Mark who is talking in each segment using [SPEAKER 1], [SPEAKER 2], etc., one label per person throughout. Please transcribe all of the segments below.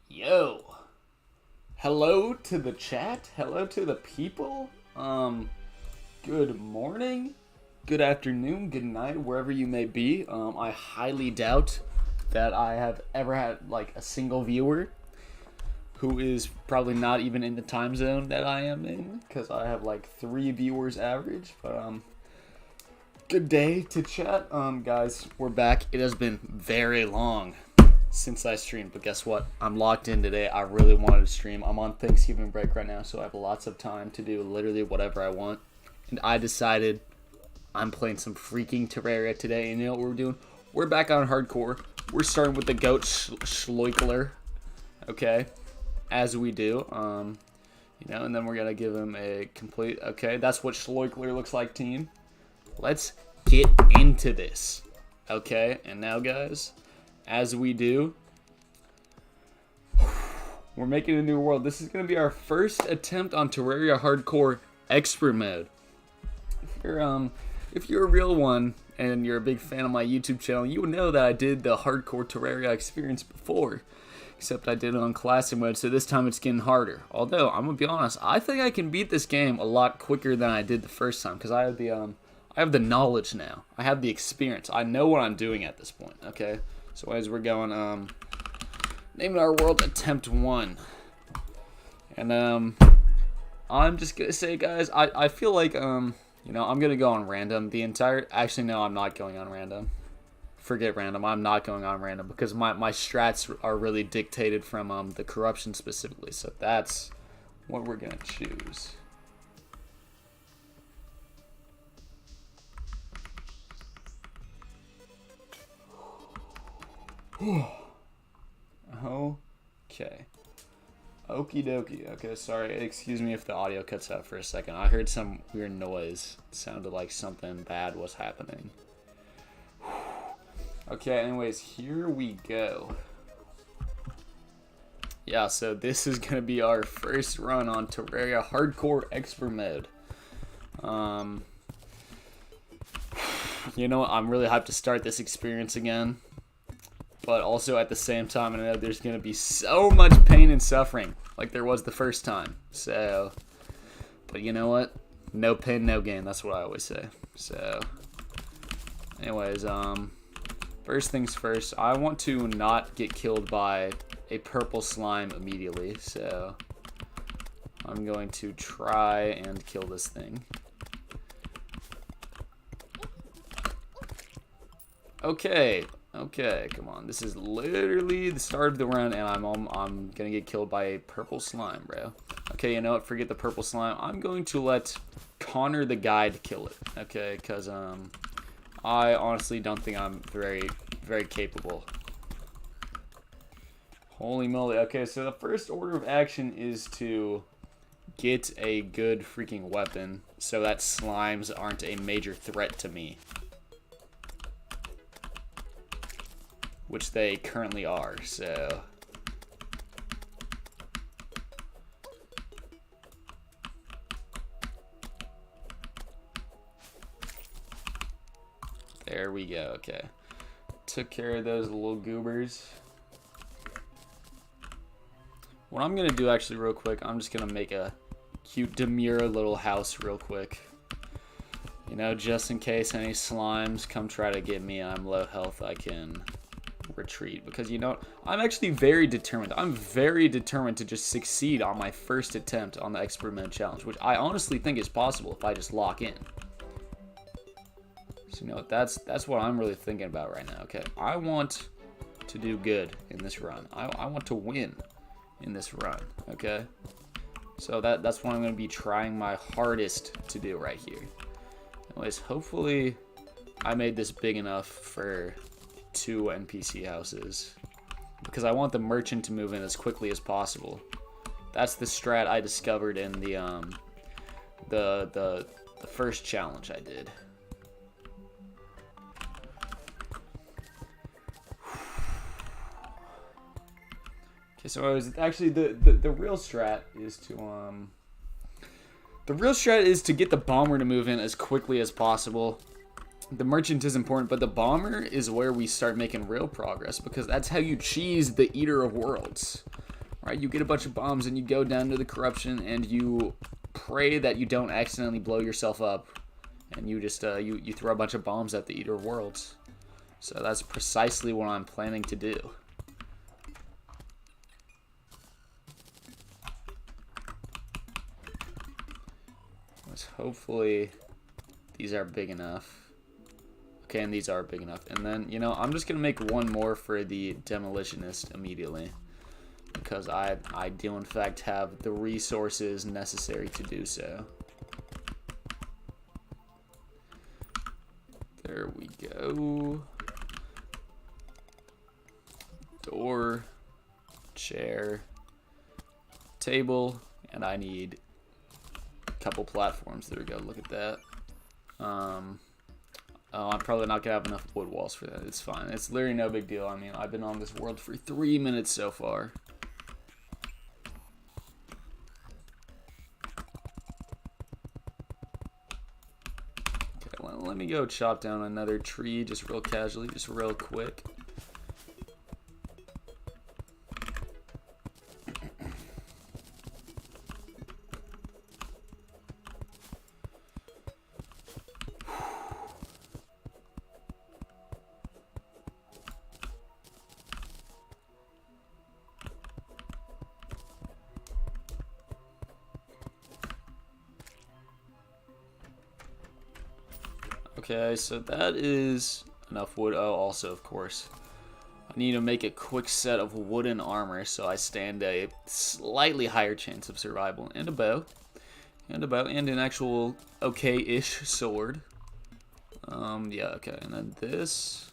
[SPEAKER 1] Yo. Hello to the chat. Hello to the people. Good morning, good afternoon, good night, wherever you may be. I highly doubt that I have ever had like a single viewer who is probably not even in the time zone that I am in, because I have like 3 viewers average. But good day to chat. Guys, we're back. It has been very long since I streamed, but guess what? I'm locked in today. I really wanted to stream. I'm on Thanksgiving break right now, so I have lots of time to do literally whatever I want. And I decided I'm playing some freaking Terraria today. And you know what we're doing? We're back on hardcore. We're starting with the goat Schloikler. Okay, as we do. You know, and then we're gonna give him a complete. Okay, that's what Schloikler looks like, team. Let's get into this. Okay, and now, guys, as we do, we're making a new world. This is gonna be our first attempt on Terraria Hardcore Expert Mode. If you're a real one and you're a big fan of my YouTube channel, you would know that I did the hardcore Terraria experience before, except I did it on classic mode, so this time it's getting harder. Although, I'm gonna be honest, I think I can beat this game a lot quicker than I did the first time, because I have the knowledge now. I have the experience. I know what I'm doing at this point, okay? So as we're going, naming our world Attempt 1. And, I'm just gonna say, guys, I feel like, you know, I'm going to go on random the entire... Actually, no, I'm not going on random. Forget random. I'm not going on random because my strats are really dictated from the corruption specifically. So that's what we're going to choose. Okay. Okie dokie. Okay, sorry. Excuse me if the audio cuts out for a second. I heard some weird noise. It sounded like something bad was happening. Okay, anyways, here we go. Yeah, so this is going to be our first run on Terraria Hardcore Expert Mode. You know, I'm really hyped to start this experience again. But also at the same time, I know there's going to be so much pain and suffering like there was the first time. So, but you know what? No pain, no gain. That's what I always say. So, anyways, first things first, I want to not get killed by a purple slime immediately. So, I'm going to try and kill this thing. Okay, come on. This is literally the start of the run, and I'm gonna get killed by a purple slime, bro. Okay, you know what? Forget the purple slime. I'm going to let Connor the guide kill it. Okay, because I honestly don't think I'm very capable. Holy moly. Okay, so the first order of action is to get a good freaking weapon so that slimes aren't a major threat to me. Which they currently are, so... There we go, okay. Took care of those little goobers. What I'm gonna do actually real quick, I'm just gonna make a cute demure little house real quick. You know, just in case any slimes come try to get me and I'm low health, I can retreat, because you know I'm actually very determined. I'm very determined to just succeed on my first attempt on the Expert Mode challenge, which I honestly think is possible if I just lock in. So you know that's what I'm really thinking about right now. Okay, I want to do good in this run. I want to win in this run. Okay, so that's what I'm going to be trying my hardest to do right here. Anyways, hopefully I made this big enough for 2 NPC houses, because I want the merchant to move in as quickly as possible. That's the strat I discovered in the first challenge I did. Okay, so I was actually the real strat is to get the bomber to move in as quickly as possible. The merchant is important, but the bomber is where we start making real progress, because that's how you cheese the Eater of Worlds. Right? You get a bunch of bombs and you go down to the corruption and you pray that you don't accidentally blow yourself up, and you just you throw a bunch of bombs at the Eater of Worlds. So that's precisely what I'm planning to do. Let's hopefully these are big enough. Okay, and these are big enough. And then, you know, I'm just going to make one more for the demolitionist immediately, because I do in fact have the resources necessary to do so. There we go. Door, chair, table, and I need a couple platforms. There we go, look at that. Oh, I'm probably not gonna have enough wood walls for that. It's fine. It's literally no big deal. I mean, I've been on this world for 3 minutes so far. Okay, well, let me go chop down another tree just real casually, just real quick. Okay, so that is enough wood. Oh, also, of course, I need to make a quick set of wooden armor so I stand a slightly higher chance of survival. And a bow. And a bow. And an actual okay-ish sword. Yeah, okay. And then this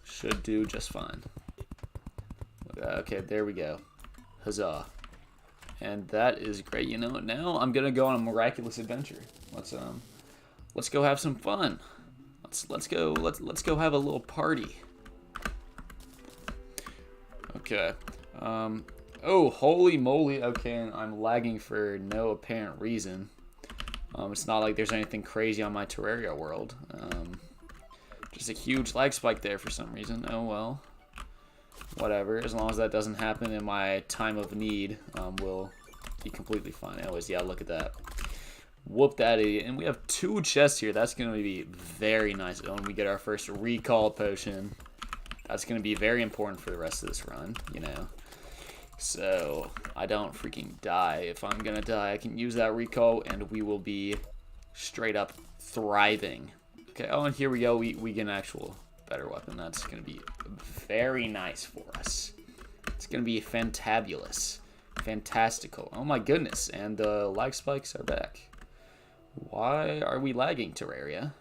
[SPEAKER 1] should do just fine. Okay, there we go. Huzzah. And that is great. You know what? Now I'm going to go on a miraculous adventure. Let's go have some fun. Let's go have a little party. Okay. Oh, holy moly. Okay, and I'm lagging for no apparent reason. It's not like there's anything crazy on my Terraria world. Just a huge lag spike there for some reason. Oh well. Whatever. As long as that doesn't happen in my time of need, we'll be completely fine. Anyways, yeah, look at that. Whoop that idiot. And we have 2 chests here. That's going to be very nice. When we get our first recall potion, that's going to be very important for the rest of this run, you know. So I don't freaking die. If I'm going to die, I can use that recall and we will be straight up thriving. Okay, oh, and here we go. We get an actual better weapon. That's going to be very nice for us. It's going to be fantabulous. Fantastical. Oh my goodness. And the lag spikes are back. Why are we lagging, Terraria?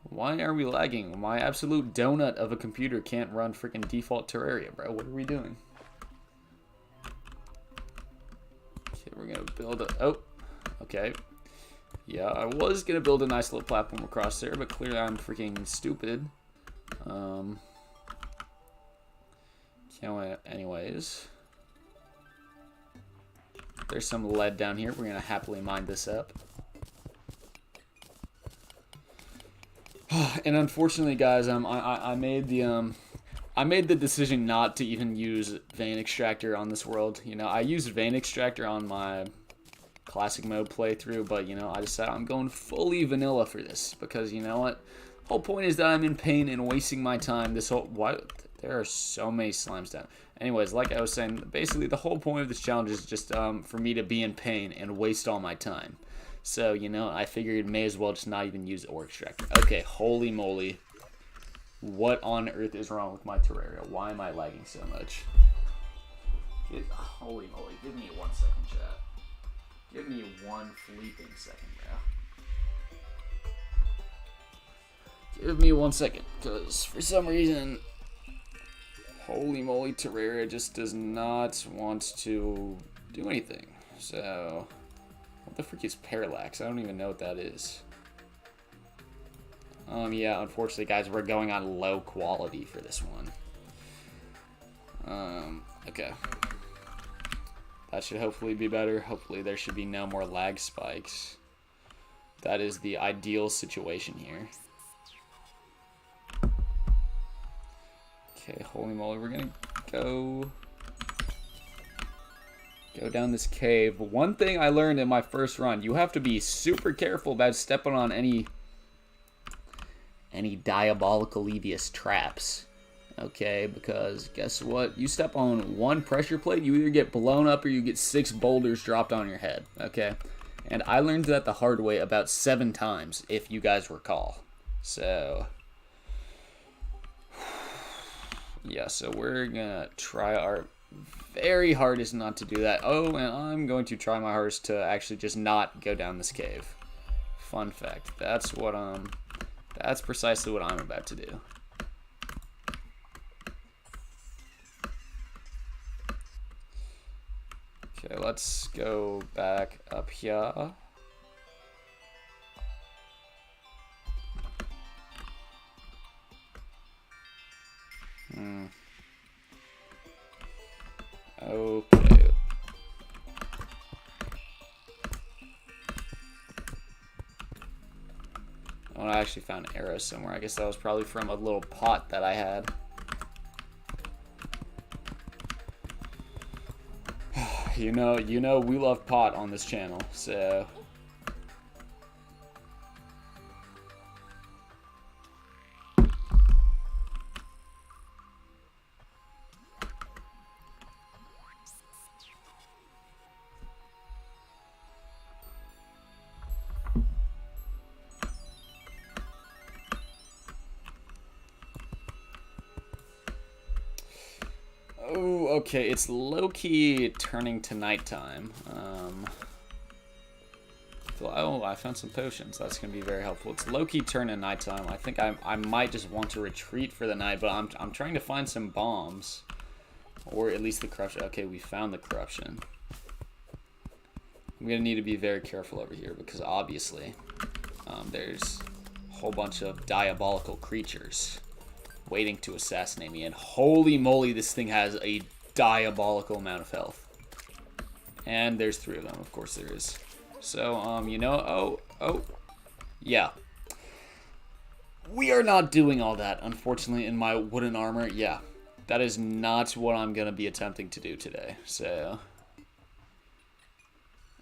[SPEAKER 1] Why are we lagging? My absolute donut of a computer can't run freaking default Terraria, bro. What are we doing? Okay, we're gonna build a... Oh, okay. Yeah, I was gonna build a nice little platform across there, but clearly I'm freaking stupid. Anyways. There's some lead down here. We're gonna happily mine this up. And unfortunately, guys, I made the decision not to even use vein extractor on this world. You know, I used vein extractor on my classic mode playthrough, but you know, I decided I'm going fully vanilla for this because you know what? The whole point is that I'm in pain and wasting my time. There are so many slimes down. Anyways, like I was saying, basically the whole point of this challenge is just for me to be in pain and waste all my time. So, you know, I figured may as well just not even use ore extractor. Okay, holy moly. What on earth is wrong with my Terraria? Why am I lagging so much? Holy moly, give me 1 second, chat. Give me 1 fleeting second, bro. Give me 1 second, because for some reason, holy moly, Terraria just does not want to do anything. So... what the freak is parallax? I don't even know what that is. Yeah, unfortunately, guys, we're going on low quality for this one. Okay. That should hopefully be better. Hopefully there should be no more lag spikes. That is the ideal situation here. Okay, holy moly, we're gonna go down this cave. One thing I learned in my first run, you have to be super careful about stepping on any diabolical Levius traps. Okay, because guess what? You step on one pressure plate, you either get blown up or you get 6 boulders dropped on your head. Okay, and I learned that the hard way about 7 times, if you guys recall. So yeah, so we're gonna try our very hardest not to do that. Oh, and I'm going to try my hardest to actually just not go down this cave. Fun fact, that's precisely what I'm about to do. Okay, let's go back up here. Okay. Oh, I actually found arrows somewhere. I guess that was probably from a little pot that I had. You know, we love pot on this channel, so. Oh, okay, it's low-key turning to nighttime. Oh, I found some potions. That's going to be very helpful. It's low-key turning nighttime. I think I might just want to retreat for the night, but I'm trying to find some bombs. Or at least the corruption. Okay, we found the corruption. I'm going to need to be very careful over here because obviously there's a whole bunch of diabolical creatures waiting to assassinate me, and holy moly, this thing has a diabolical amount of health. And there's 3 of them, of course there is. So, you know, oh, yeah. We are not doing all that, unfortunately, in my wooden armor. Yeah, that is not what I'm going to be attempting to do today, so.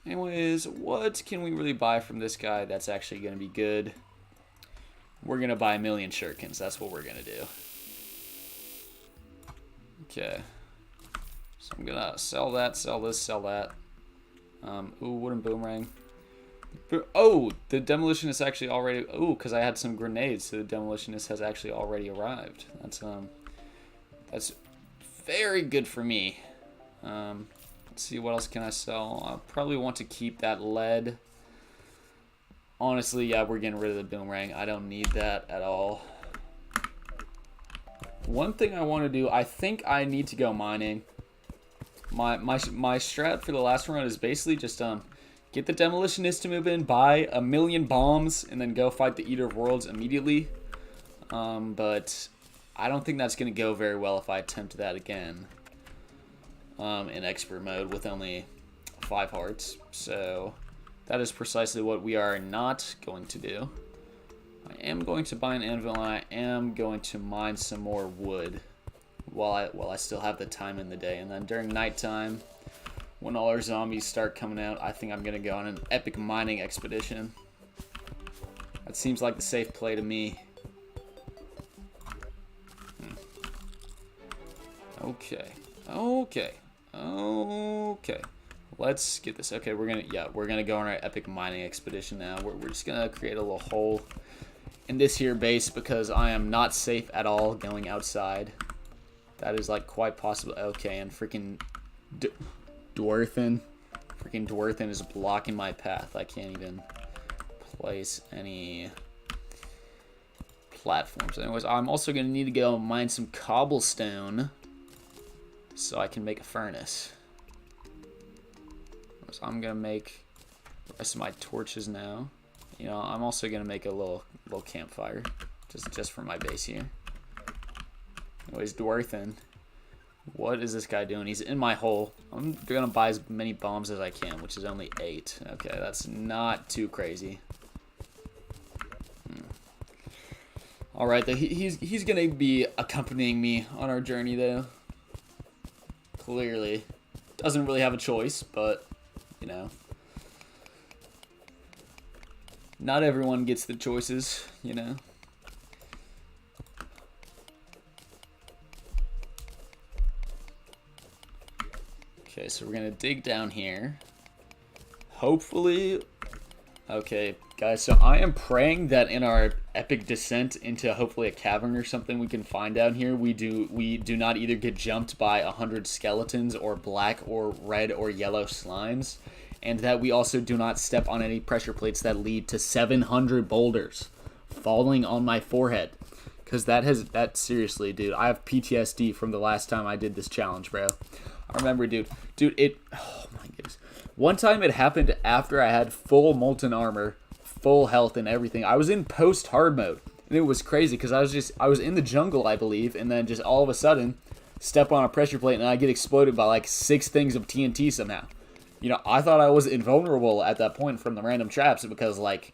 [SPEAKER 1] Anyways, what can we really buy from this guy that's actually going to be good? We're going to buy 1,000,000 shurikens. That's what we're going to do. Okay. So I'm going to sell that, sell this, sell that. Ooh, wooden boomerang. Oh, the demolitionist actually already... Ooh, because I had some grenades, so the demolitionist has actually already arrived. That's very good for me. Let's see, what else can I sell? I'll probably want to keep that lead. Honestly, yeah, we're getting rid of the boomerang. I don't need that at all. One thing I want to do, I think I need to go mining. My strat for the last run is basically just get the demolitionist to move in, buy 1,000,000 bombs, and then go fight the Eater of Worlds immediately. But I don't think that's going to go very well if I attempt that again in expert mode with only 5 hearts. So that is precisely what we are not going to do. I am going to buy an anvil, and I am going to mine some more wood while I still have the time in the day. And then during nighttime, when all our zombies start coming out, I think I'm going to go on an epic mining expedition. That seems like the safe play to me. Okay. Let's get this. Okay, we're gonna go on our epic mining expedition now. We're just gonna create a little hole in this here base because I am not safe at all going outside. That is like quite possible. Okay, and freaking Dwarfin is blocking my path. I can't even place any platforms. Anyways, I'm also gonna need to go mine some cobblestone so I can make a furnace. So I'm gonna make the rest of my torches now. You know, I'm also gonna make a little campfire just for my base here. Anyways, Dwarfin, what is this guy doing? He's in my hole. I'm gonna buy as many bombs as I can, which is only 8. Okay, that's not too crazy. All right, he's gonna be accompanying me on our journey though. Clearly, doesn't really have a choice, but you know, not everyone gets the choices, you know. Okay, so we're gonna dig down here. Hopefully, okay, guys, so I am praying that in our epic descent into hopefully a cavern or something we can find down here, we do not either get jumped by 100 skeletons or black or red or yellow slimes, and that we also do not step on any pressure plates that lead to 700 boulders falling on my forehead. Because that seriously, dude, I have PTSD from the last time I did this challenge, bro. I remember, dude, oh my goodness. One time it happened after I had full molten armor, full health and everything. I was in post hard mode, and it was crazy because I was in the jungle, I believe, and then just all of a sudden step on a pressure plate and I get exploded by like 6 things of TNT somehow. You know, I thought I was invulnerable at that point from the random traps because like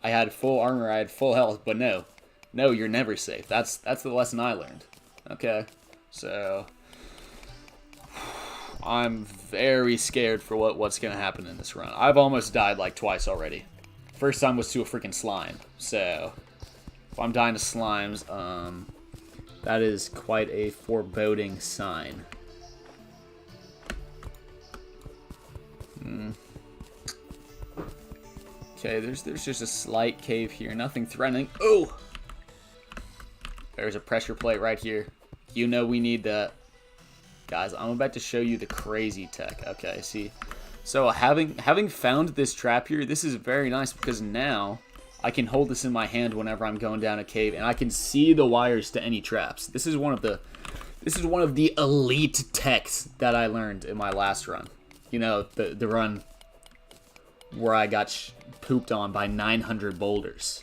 [SPEAKER 1] I had full armor, I had full health, but no, you're never safe. That's the lesson I learned. Okay, so I'm very scared for what's going to happen in this run. I've almost died like twice already. First time was to a freaking slime. So, if I'm dying to slimes, that is quite a foreboding sign. Okay, there's just a slight cave here. Nothing threatening. Oh! There's a pressure plate right here. You know we need that. Guys, I'm about to show you the crazy tech. Okay, see. So having found this trap here, this is very nice because now I can hold this in my hand whenever I'm going down a cave and I can see the wires to any traps. This is one of the elite techs that I learned in my last run. You know, the run where I got pooped on by 900 boulders,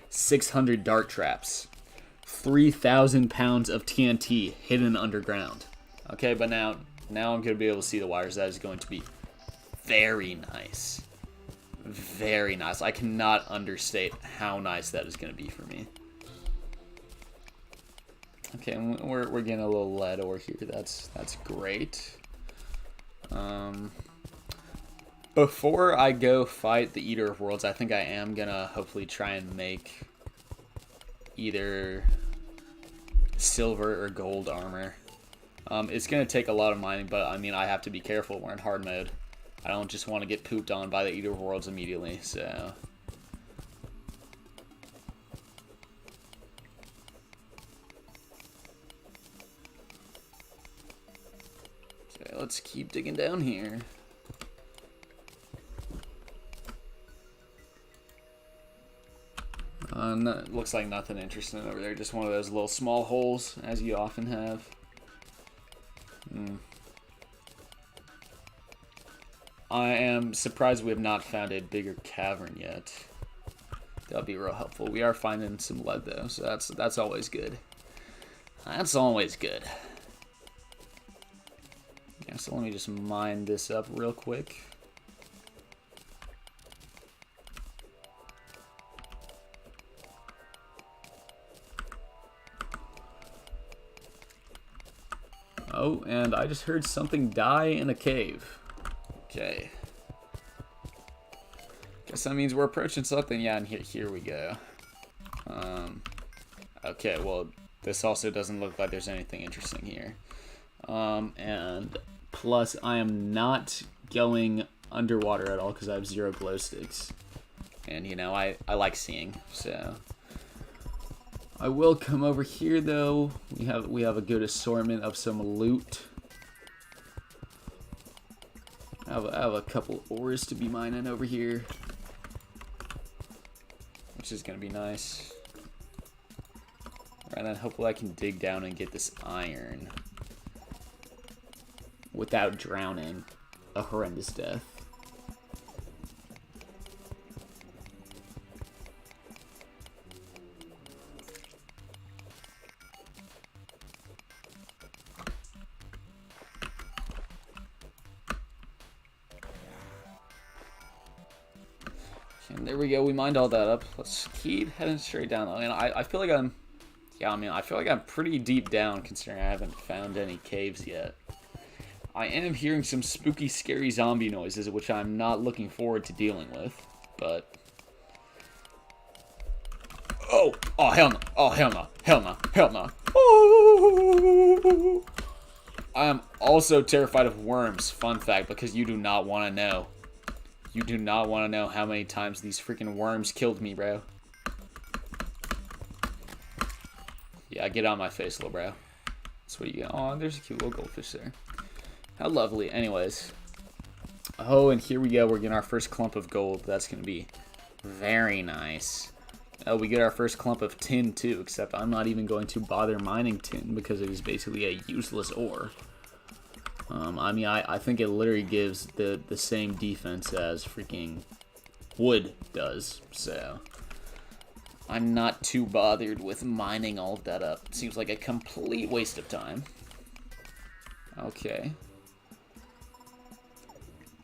[SPEAKER 1] 600 dart traps, 3,000 pounds of TNT hidden underground. Okay, but now I'm going to be able to see the wires. That is going to be very nice. Very nice. I cannot understate how nice that is going to be for me. Okay, we're getting a little lead ore here. That's great. Before I go fight the Eater of Worlds, I think I am going to hopefully try and make either silver or gold armor. It's going to take a lot of mining, but I mean, I have to be careful. We're in hard mode. I don't just want to get pooped on by the Eater of Worlds immediately, so. Okay, let's keep digging down here. Looks like nothing interesting over there. Just one of those little small holes, as you often have. I am surprised we have not found a bigger cavern yet. That would be real helpful. We are finding some lead though, so that's always good. That's always good. Yeah, so let me just mine this up real quick. Oh, and I just heard something die in a cave. Okay. Guess that means we're approaching something. Yeah, and here we go. Okay, well, this also doesn't look like there's anything interesting here. And plus, I am not going underwater at all because I have 0 glow sticks. And, you know, I like seeing, so. I will come over here though. We have a good assortment of some loot. I have a couple ores to be mining over here, which is gonna be nice. And then hopefully I can dig down and get this iron without drowning a horrendous death. And there we go. We mined all that up. Let's keep heading straight down though. And I feel like I'm, yeah, I mean, I feel like I'm pretty deep down considering I haven't found any caves yet. I am hearing some spooky, scary zombie noises, which I'm not looking forward to dealing with. But oh hell no! Oh hell no! Hell no! Hell no! Oh! I am also terrified of worms. Fun fact, because you do not want to know. You do not want to know how many times these freaking worms killed me, bro. Yeah, get out of my face, little bro. That's what you get. Oh, there's a cute little goldfish there. How lovely. Anyways. Oh, and here we go. We're getting our first clump of gold. That's going to be very nice. Oh, we get our first clump of tin, too. Except I'm not even going to bother mining tin because it is basically a useless ore. I mean, I think it literally gives the same defense as freaking wood does. So I'm not too bothered with mining all of that up. It seems like a complete waste of time. Okay.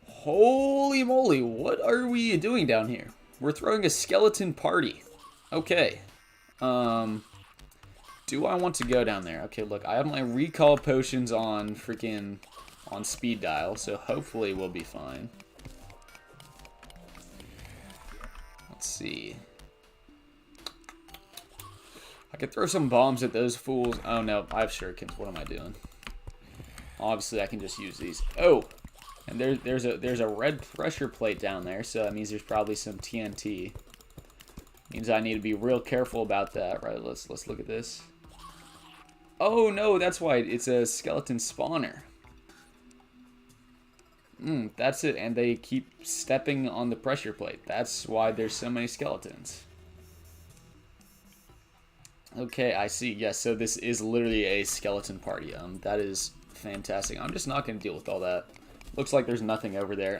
[SPEAKER 1] Holy moly, what are we doing down here? We're throwing a skeleton party. Okay. Do I want to go down there? Okay, look, I have my recall potions on freaking on speed dial, so hopefully we'll be fine. Let's see. I could throw some bombs at those fools. Oh no, I have shurikens. What am I doing? Obviously, I can just use these. Oh, and there's a red pressure plate down there, so that means there's probably some TNT. Means I need to be real careful about that. Right? Let's look at this. Oh no, that's why it's a skeleton spawner. That's it, and they keep stepping on the pressure plate. That's why there's so many skeletons. Okay, I see. Yes, so this is literally a skeleton party. That is fantastic. I'm just not going to deal with all that. Looks like there's nothing over there.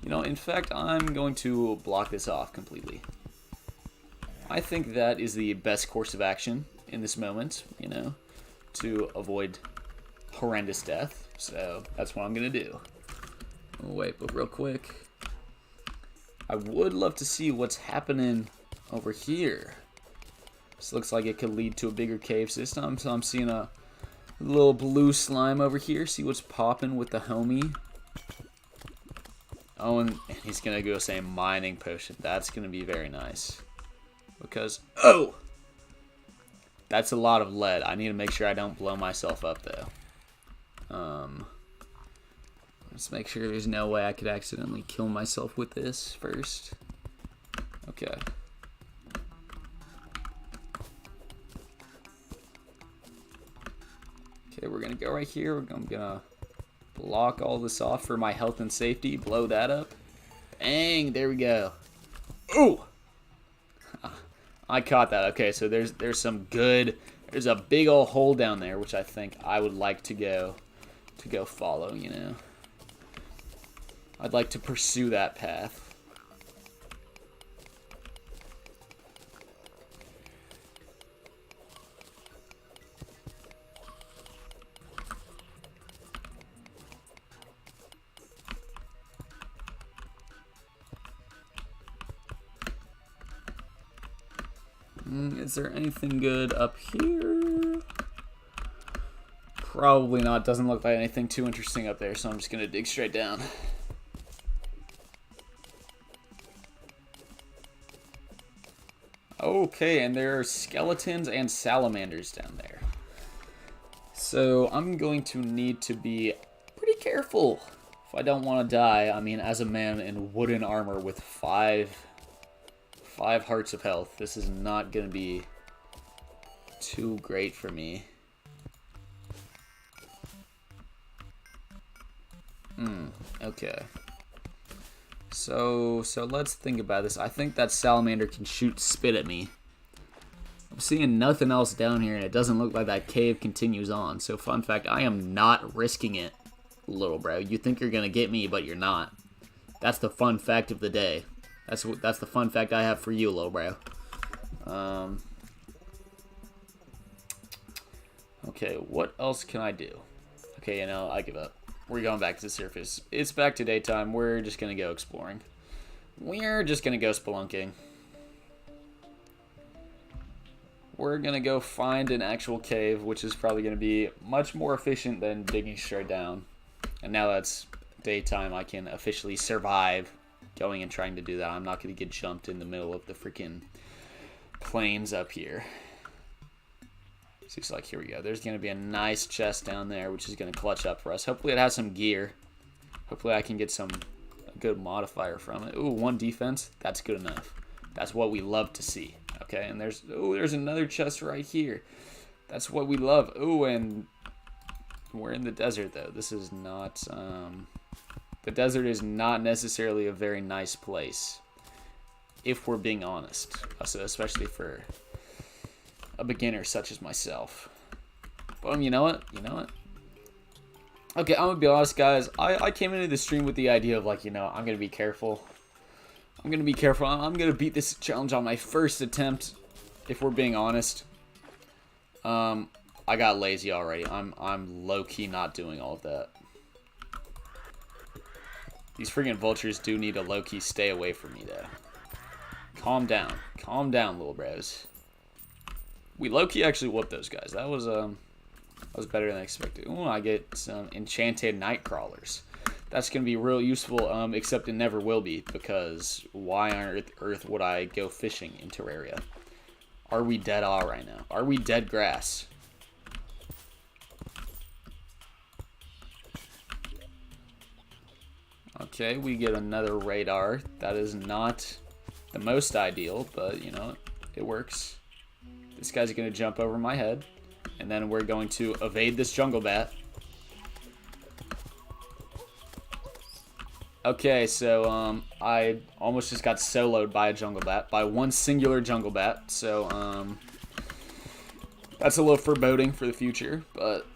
[SPEAKER 1] You know, in fact, I'm going to block this off completely. I think that is the best course of action in this moment, you know, to avoid horrendous death. So that's what I'm going to do. Oh, wait, but real quick, I would love to see what's happening over here. This looks like it could lead to a bigger cave system. So I'm seeing a little blue slime over here. See what's popping with the homie. Oh, and he's going to go say mining potion. That's going to be very nice. Because, oh! That's a lot of lead. I need to make sure I don't blow myself up, though. Let's make sure there's no way I could accidentally kill myself with this first. Okay. Okay, we're going to go right here. I'm going to block all this off for my health and safety. Blow that up. Bang! There we go. Ooh! I caught that. Okay, so there's some good... There's a big old hole down there, which I think I would like to go follow, you know. I'd like to pursue that path. Is there anything good up here? Probably not. Doesn't look like anything too interesting up there, so I'm just going to dig straight down. Okay, and there are skeletons and salamanders down there. So I'm going to need to be pretty careful if I don't want to die. I mean, as a man in wooden armor with five hearts of health, this is not going to be too great for me. Okay. So let's think about this. I think that salamander can shoot spit at me. I'm seeing nothing else down here, and it doesn't look like that cave continues on. So fun fact, I am not risking it, little bro. You think you're going to get me, but you're not. That's the fun fact of the day. That's the fun fact I have for you, little bro. Okay, what else can I do? Okay, you know, I give up. We're going back to the surface. It's back to daytime. We're just going to go exploring. We're just gonna go spelunking. We're gonna go find an actual cave, which is probably gonna be much more efficient than digging straight down. And now that's daytime, I can officially survive going and trying to do that. I'm not gonna get jumped in the middle of the freaking plains up here. Seems like, here we go. There's gonna be a nice chest down there, which is gonna clutch up for us. Hopefully it has some gear. Hopefully I can get a good modifier from it. Ooh, 1 defense. That's good enough. That's what we love to see. Okay, and there's another chest right here. That's what we love. Ooh, and we're in the desert though. This is not the desert is not necessarily a very nice place, if we're being honest. Also, especially for a beginner such as myself. But you know what? Okay, I'm gonna be honest, guys. I came into the stream with the idea of, like, I'm gonna be careful. I'm gonna beat this challenge on my first attempt, if we're being honest. I got lazy already. I'm low-key not doing all of that. These freaking vultures do need to low-key stay away from me, though. Calm down, little bros. We low-key actually whooped those guys. That was better than expected. Ooh, I get some enchanted night crawlers. That's going to be real useful, except it never will be, because why on earth would I go fishing in Terraria? Are we dead all right now? Are we dead grass? Okay, we get another radar. That is not the most ideal, but, it works. This guy's going to jump over my head, and then we're going to evade this jungle bat. Okay, so I almost just got soloed by a jungle bat, by one singular jungle bat. So that's a little foreboding for the future, but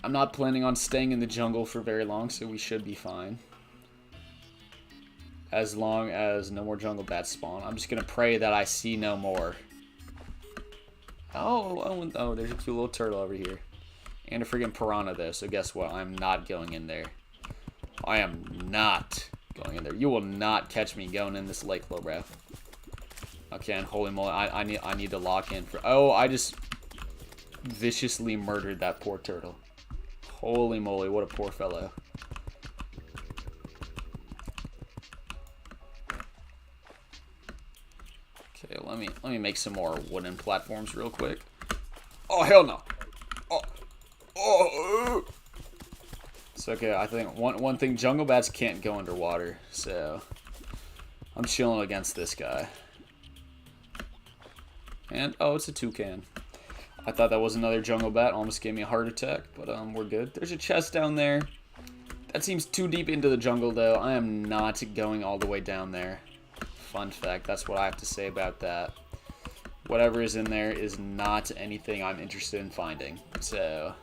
[SPEAKER 1] I'm not planning on staying in the jungle for very long, so we should be fine. As long as no more jungle bats spawn. I'm just gonna pray that I see no more. Oh, there's a cute little turtle over here. And a freaking piranha though, so guess what? I'm not going in there. I am not going in there. You will not catch me going in this lake flow, bro. Okay, and holy moly, I need to lock in for. Oh, I just viciously murdered that poor turtle. Holy moly, what a poor fellow. Okay, let me make some more wooden platforms real quick. Oh hell no. Oh. So okay, I think one thing, jungle bats can't go underwater, so I'm chilling against this guy. And oh, it's a toucan. I thought that was another jungle bat, almost gave me a heart attack, but we're good. There's a chest down there. That seems too deep into the jungle though. I am not going all the way down there. Fun fact, that's what I have to say about that. Whatever is in there is not anything I'm interested in finding. So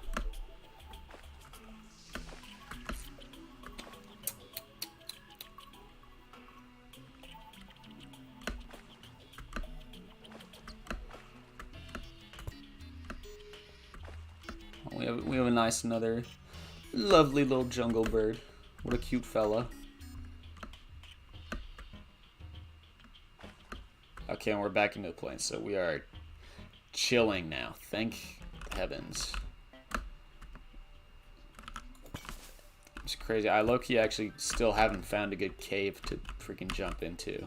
[SPEAKER 1] we have a nice, another lovely little jungle bird. What a cute fella. Okay, and we're back into the plains, so we are chilling now. Thank heavens. It's crazy. I low-key actually still haven't found a good cave to freaking jump into.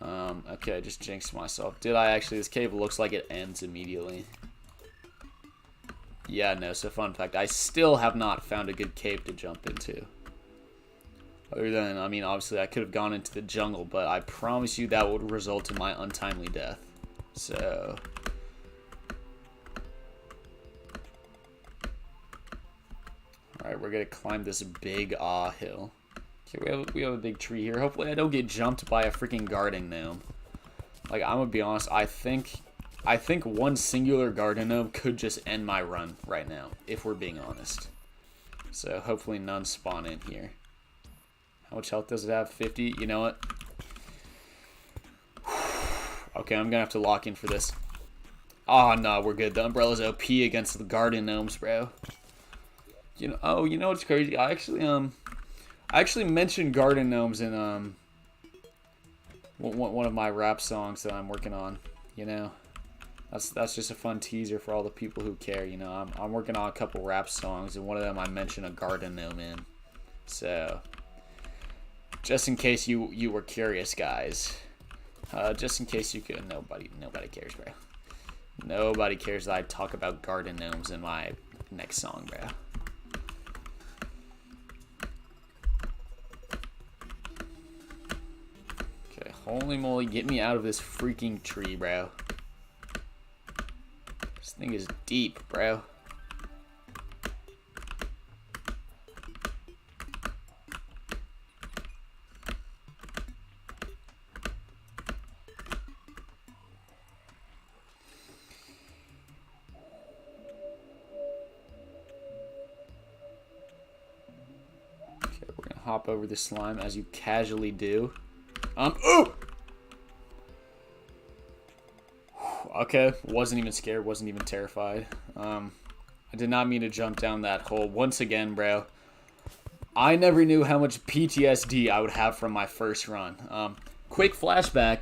[SPEAKER 1] Okay, I just jinxed myself. Did I actually? This cave looks like it ends immediately. Yeah, no, so fun fact, I still have not found a good cave to jump into. Other than, I mean, obviously I could have gone into the jungle, but I promise you that would result in my untimely death. So alright, we're gonna climb this big hill. Okay, we have a big tree here. Hopefully I don't get jumped by a freaking guarding gnome. Like, I'm gonna be honest, I think one singular garden gnome could just end my run right now, if we're being honest. So hopefully none spawn in here. How much health does it have? 50? You know what? Okay, I'm gonna have to lock in for this. Oh no, we're good. The umbrella's OP against the garden gnomes, bro. You know what's crazy? I actually mentioned garden gnomes in one of my rap songs that I'm working on. You know, that's just a fun teaser for all the people who care. You know, I'm working on a couple rap songs, and one of them I mentioned a garden gnome in. So, just in case you were curious, guys. Just in case you could, nobody cares, bro. Nobody cares that I talk about garden gnomes in my next song, bro. Okay, holy moly, get me out of this freaking tree, bro. This thing is deep, bro. Hop over the slime as you casually do. Oh! Okay, wasn't even scared, wasn't even terrified. I did not mean to jump down that hole. Once again, bro, I never knew how much PTSD I would have from my first run. Quick flashback.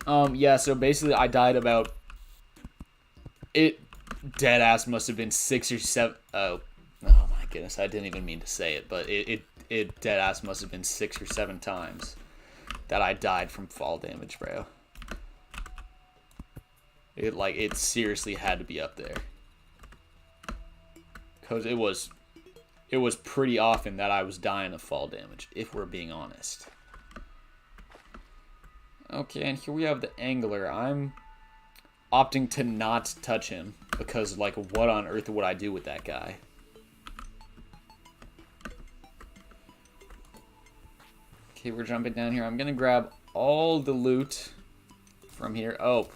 [SPEAKER 1] Yeah, so basically I died about... It dead ass must have been 6 or 7... Oh my goodness, I didn't even mean to say it, but it dead ass must have been 6 or 7 times that I died from fall damage, bro. It seriously had to be up there. Cause it was pretty often that I was dying of fall damage, if we're being honest. Okay, and here we have the angler. I'm opting to not touch him because, like, what on earth would I do with that guy? Okay, we're jumping down here. I'm gonna grab all the loot from here. Oh,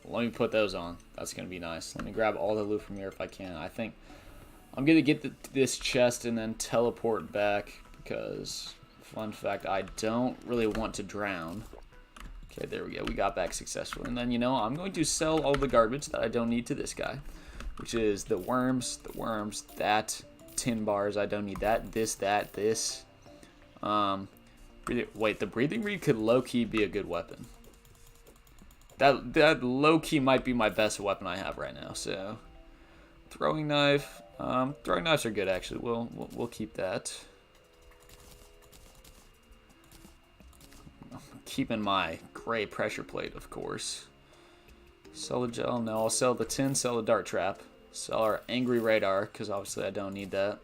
[SPEAKER 1] let me put those on. That's gonna be nice. Let me grab all the loot from here if I can. I think I'm gonna get this chest and then teleport back because, fun fact, I don't really want to drown. Okay, there we go. We got back successfully. And then, you know, I'm going to sell all the garbage that I don't need to this guy, which is the worms, that, tin bars. I don't need that. This. Wait, the breathing reed could low-key be a good weapon. That low-key might be my best weapon I have right now. So, throwing knife. Throwing knives are good, actually. We'll keep that. Keeping my gray pressure plate, of course. Sell the gel. No, I'll sell the tin, sell the dart trap. Sell our angry radar, because obviously I don't need that.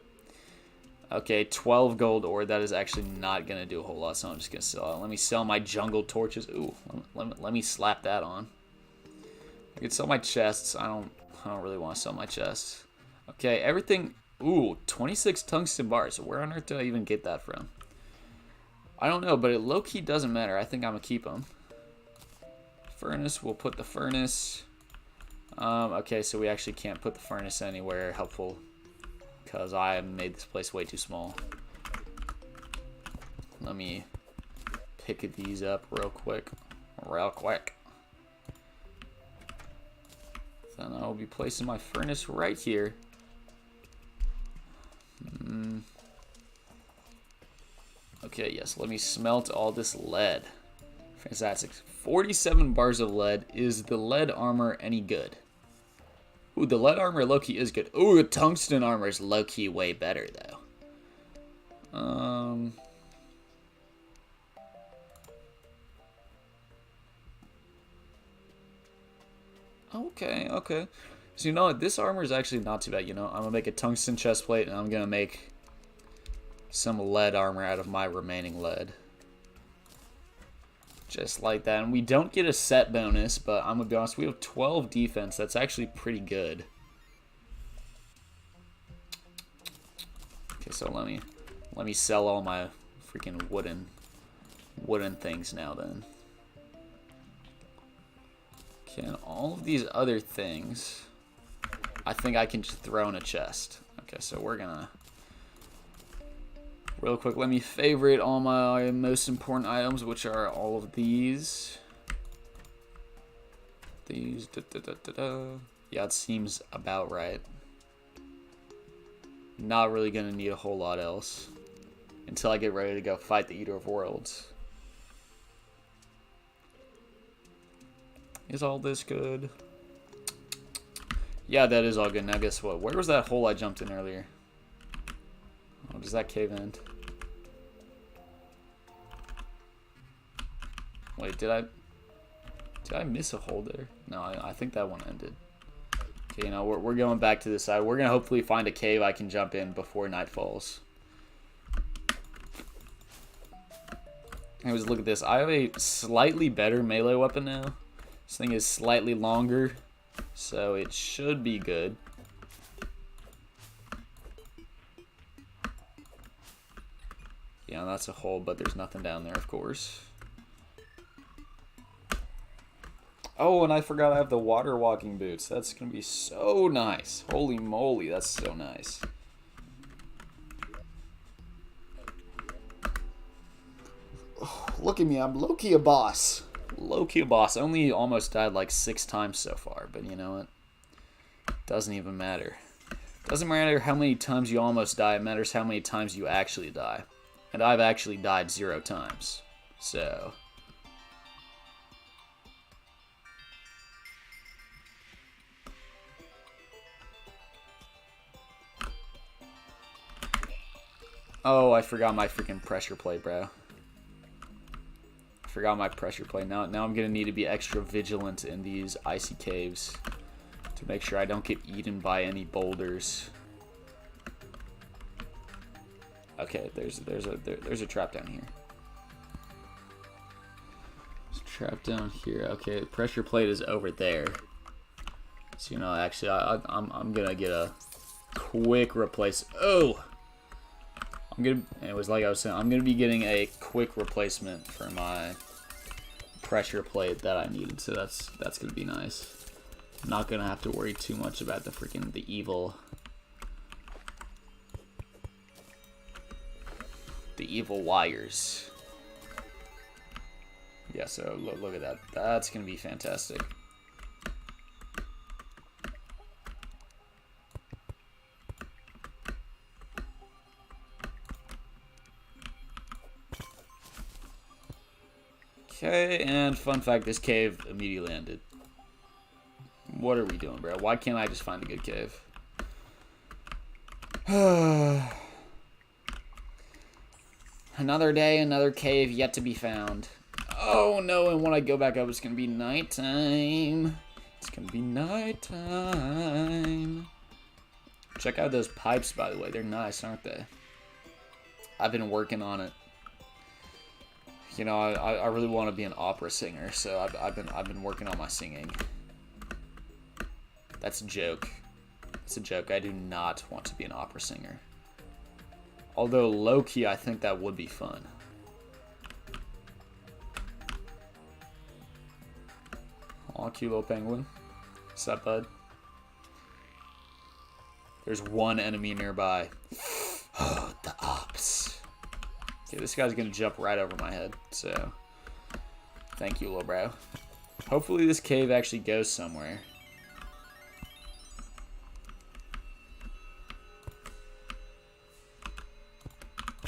[SPEAKER 1] Okay, 12 gold ore. That is actually not going to do a whole lot, so I'm just going to sell it. Let me sell my jungle torches. Ooh, let me slap that on. I could sell my chests. I don't really want to sell my chests. Okay, everything. Ooh, 26 tungsten bars. Where on earth did I even get that from? I don't know, but it low-key doesn't matter. I think I'm going to keep them. Furnace, we'll put the furnace. Okay, so we actually can't put the furnace anywhere helpful because I made this place way too small. Let me pick these up real quick. Then I will be placing my furnace right here. Okay, yes, let me smelt all this lead. Fantastic. 47 bars of lead. Is the lead armor any good? Ooh, the lead armor low-key is good. Ooh, the tungsten armor is low-key way better, though. Okay. So, you know what? This armor is actually not too bad, you know? I'm gonna make a tungsten chest plate, and I'm gonna make some lead armor out of my remaining lead. Just like that. And we don't get a set bonus, but I'm gonna be honest, we have 12 defense. That's actually pretty good. Okay, so let me sell all my freaking wooden things now then. Okay, and all of these other things I think I can just throw in a chest. Okay, so we're gonna real quick, let me favorite all my most important items, which are all of these. Yeah, it seems about right. Not really gonna need a whole lot else until I get ready to go fight the Eater of Worlds. Is all this good? Yeah, that is all good. Now guess what? Where was that hole I jumped in earlier? Oh, does that cave end? Wait, did I miss a hole there? No, I think that one ended. Okay, you know, we're going back to this side. We're gonna hopefully find a cave I can jump in before night falls. Anyways, look at this. I have a slightly better melee weapon now. This thing is slightly longer, so it should be good. Yeah, that's a hole, but there's nothing down there, of course. Oh, and I forgot I have the water walking boots. That's going to be so nice. Holy moly, that's so nice. Oh, look at me, I'm low-key a boss. Low-key a boss. Only almost died like 6 times so far, but you know what? Doesn't even matter. Doesn't matter how many times you almost die, it matters how many times you actually die. And I've actually died 0 times. So... Oh, I forgot my freaking pressure plate, bro. I forgot my pressure plate. Now I'm going to need to be extra vigilant in these icy caves to make sure I don't get eaten by any boulders. Okay, there's a trap down here. There's a trap down here. Okay, the pressure plate is over there. So, you know, actually, I'm going to get a quick replace. Oh! Anyways, like I was saying, I'm gonna be getting a quick replacement for my pressure plate that I needed, so that's gonna be nice. I'm not gonna have to worry too much about the evil wires. Yeah, so look at that. That's gonna be fantastic. Okay, and fun fact, this cave immediately ended. What are we doing, bro? Why can't I just find a good cave? Another day, another cave yet to be found. Oh no, and when I go back up, it's gonna be nighttime. It's gonna be nighttime. Check out those pipes, by the way. They're nice, aren't they? I've been working on it. You know, I really want to be an opera singer, so I've been working on my singing. That's a joke. It's a joke. I do not want to be an opera singer. Although low-key, I think that would be fun. Aw, cute little penguin. What's up, bud? There's one enemy nearby. Oh, the ops. Okay, this guy's gonna jump right over my head, so thank you, little bro. Hopefully this cave actually goes somewhere.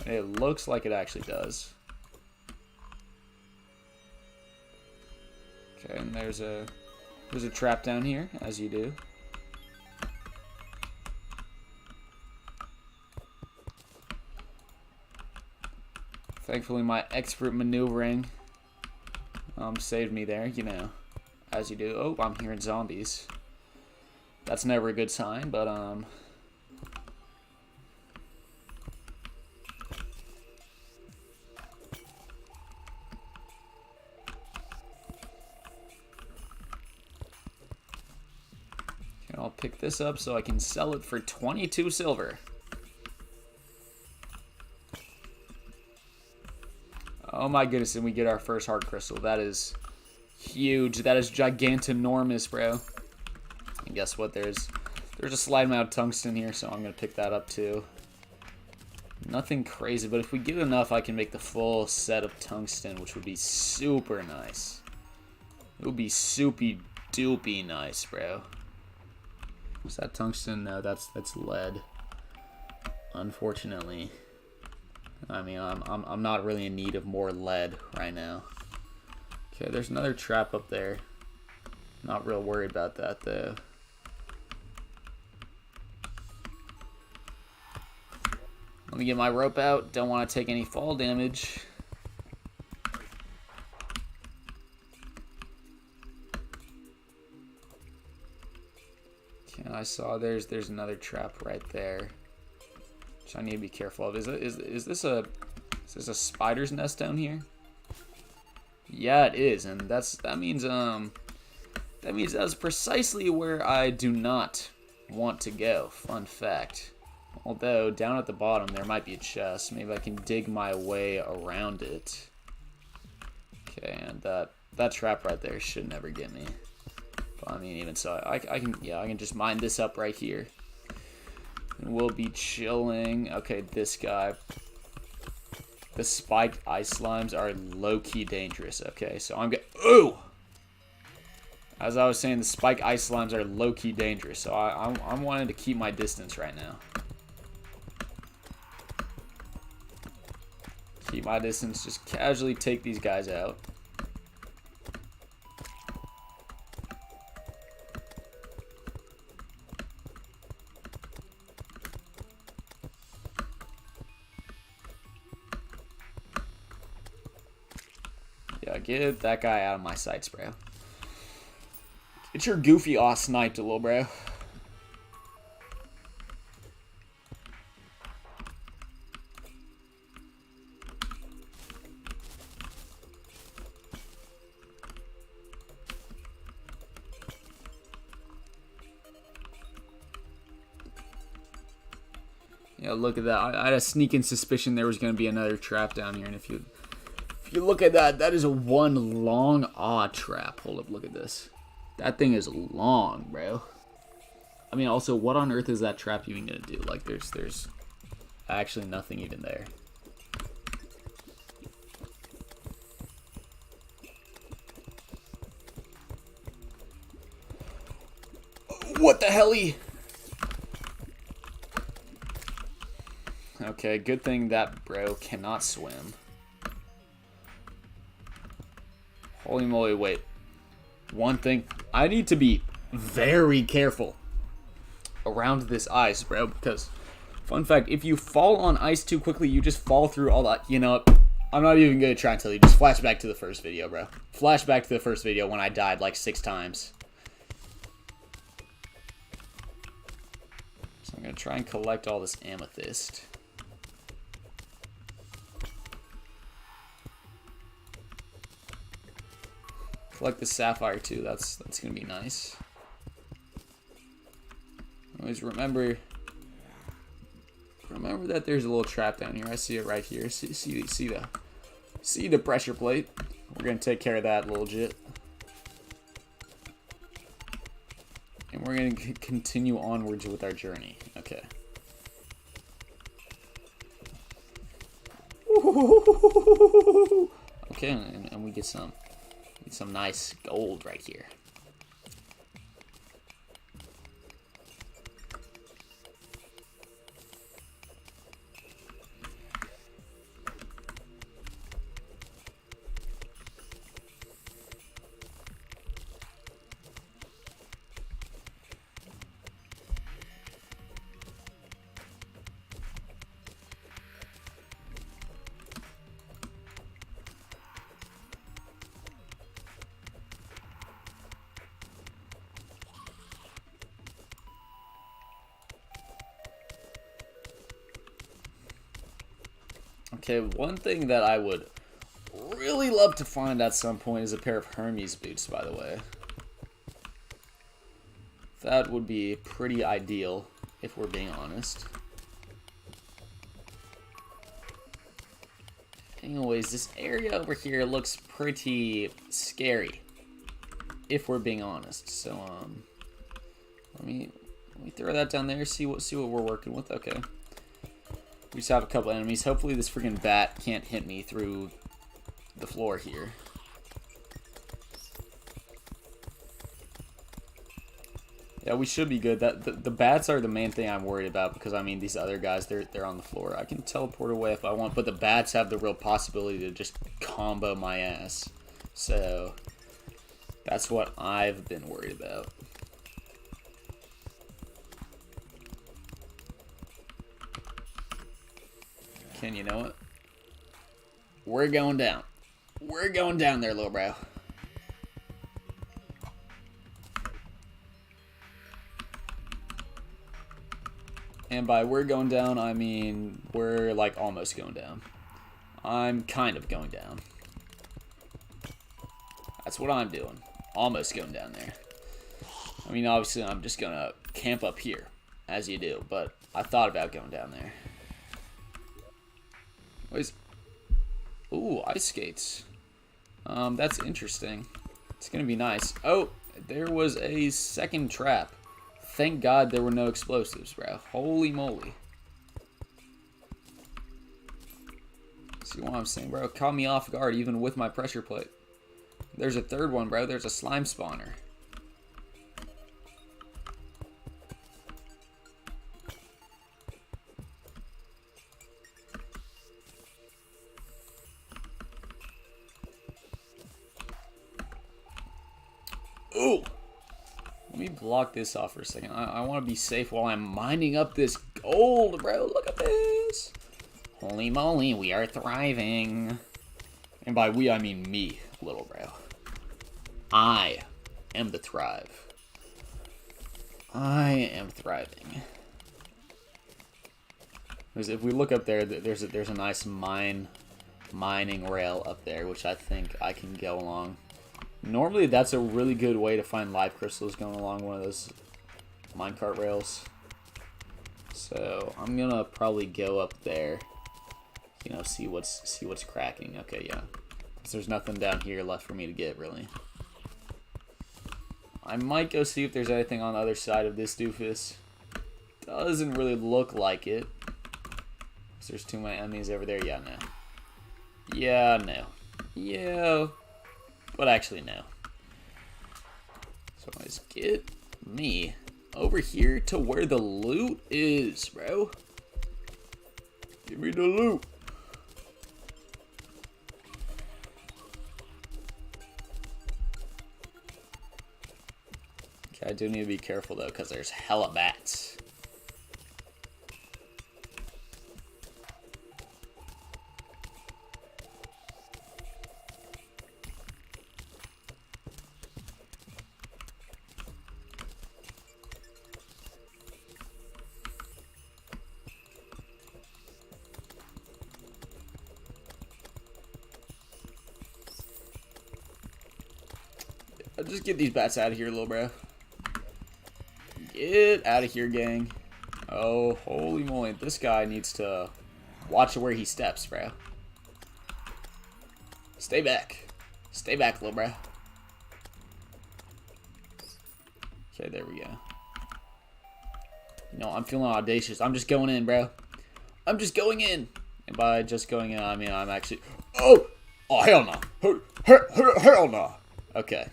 [SPEAKER 1] It looks like it actually does. Okay, and there's a trap down here, as you do. Thankfully, my expert maneuvering saved me there, you know, as you do. Oh, I'm hearing zombies. That's never a good sign, but Okay, I'll pick this up so I can sell it for 22 silver. Oh my goodness, and we get our first heart crystal. That is huge. That is gigantinormous, bro. And guess what? There's a slight amount of tungsten here, so I'm going to pick that up too. Nothing crazy, but if we get enough, I can make the full set of tungsten, which would be super nice. It would be soupy doopy nice, bro. Is that tungsten? No, that's lead. Unfortunately. I mean, I'm not really in need of more lead right now. Okay, there's another trap up there. Not real worried about that, though. Let me get my rope out. Don't want to take any fall damage. Okay, I saw there's another trap right there, which I need to be careful of. Is this a spider's nest down here? Yeah, it is, and that means that's precisely where I do not want to go. Fun fact. Although, down at the bottom, there might be a chest. Maybe I can dig my way around it. Okay, and that trap right there should never get me. But, I mean, even so, I can just mine this up right here. And we'll be chilling. Okay, this guy. The spiked ice slimes are low-key dangerous. Okay, so I'm gonna... Ooh! As I was saying, the spiked ice slimes are low-key dangerous. So I'm wanting to keep my distance right now. Keep my distance, just casually take these guys out. Yeah, get that guy out of my sights, bro. Get your goofy ass sniped, little bro. Yeah, look at that. I had a sneaking suspicion there was going to be another trap down here. And if you look at that, that is a one long trap. Hold up, look at this. That thing is long, bro. I mean, also, what on earth is that trap even going to do? Like, there's actually nothing even there. What the hell-y? Okay, good thing that bro cannot swim. Holy moly, wait. One thing, I need to be very careful around this ice, bro, because, fun fact, if you fall on ice too quickly, you just fall through all that. You know, I'm not even going to try and tell you. Just flash back to the first video, bro. Flash back to the first video when I died like 6 times. So I'm going to try and collect all this amethyst. Collect the sapphire too. That's gonna be nice. Always remember that there's a little trap down here. I see it right here. See the pressure plate. We're gonna take care of that legit. And we're gonna continue onwards with our journey. Okay. Okay, and we get some nice gold right here. Okay, one thing that I would really love to find at some point is a pair of Hermes boots, by the way. That would be pretty ideal, if we're being honest. Anyways, this area over here looks pretty scary, if we're being honest. So, let me throw that down there, see what we're working with. Okay. We just have a couple enemies. Hopefully this freaking bat can't hit me through the floor here. Yeah, we should be good. The bats are the main thing I'm worried about because, I mean, these other guys, they're on the floor. I can teleport away if I want, but the bats have the real possibility to just combo my ass. So, That's what I've been worried about. Ken, you know what? We're going down. We're going down there, little bro. And by we're going down, I mean we're like almost going down. I'm kind of going down. That's what I'm doing. Almost going down there. I mean, obviously, I'm just going to camp up here, as you do. But I thought about going down there. Ooh, ice skates. That's interesting. It's going to be nice. Oh, there was a second trap. Thank God there were no explosives, bro. Holy moly. See what I'm saying, bro? Caught me off guard even with my pressure plate. There's a third one, bro. There's a slime spawner. Ooh! Let me block this off for a second. I want to be safe while I'm mining up this gold, bro. Look at this. Holy moly, we are thriving. And by we, I mean me, little bro. I am the thrive. I am thriving. Because if we look up there, there's a nice mining rail up there, which I think I can go along. Normally, that's a really good way to find live crystals going along one of those minecart rails. So I'm gonna probably go up there, you know, see what's cracking. Okay, yeah, because there's nothing down here left for me to get really. I might go see if there's anything on the other side of this doofus. Doesn't really look like it. There's too many enemies over there. Yeah, no. Yeah, no. Yeah. But actually, no. So let's get me over here to where the loot is, bro. Give me the loot. Okay, I do need to be careful, though, because there's hella bats. Just get these bats out of here, little bro. Get out of here, gang. Oh, holy moly. This guy needs to watch where he steps, bro. Stay back. Stay back, little bro. Okay, there we go. You know, I'm feeling audacious. I'm just going in, bro. I'm just going in. And by just going in, I mean I'm actually... Oh! Oh, hell no. Hell no. Okay.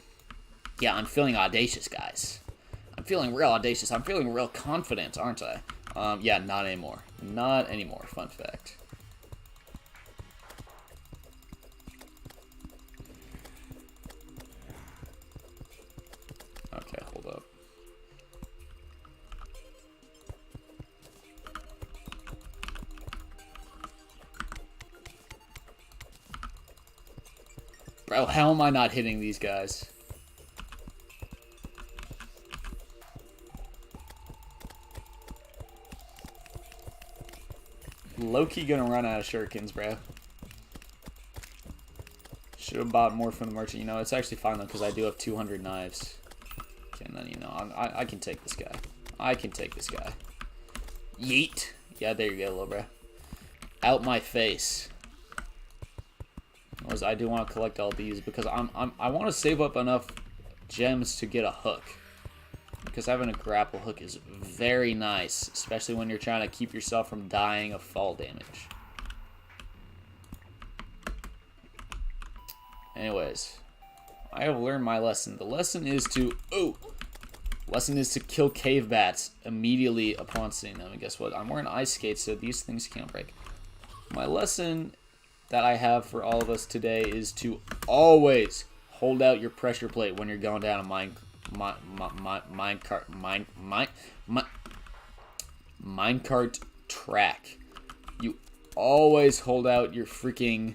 [SPEAKER 1] Yeah, I'm feeling audacious, guys. I'm feeling real audacious. I'm feeling real confident, aren't I? Yeah, not anymore. Not anymore. Fun fact. Okay, hold up. Bro, how am I not hitting these guys? Low-key gonna run out of shurikens, bro. Should have bought more from the merchant. You know, it's actually fine, though, because I do have 200 knives. Okay, and then, you know, I can take this guy. I can take this guy. Yeet. Yeah, there you go, little bro. Out my face. I do want to collect all these, because I want to save up enough gems to get a hook. Because having a grapple hook is very nice, especially when you're trying to keep yourself from dying of fall damage. Anyways, I have learned my lesson. The lesson is to kill cave bats immediately upon seeing them. And guess what? I'm wearing ice skates, so these things can't break. My lesson that I have for all of us today is to always hold out your pressure plate when you're going down a minecart track. You always hold out your freaking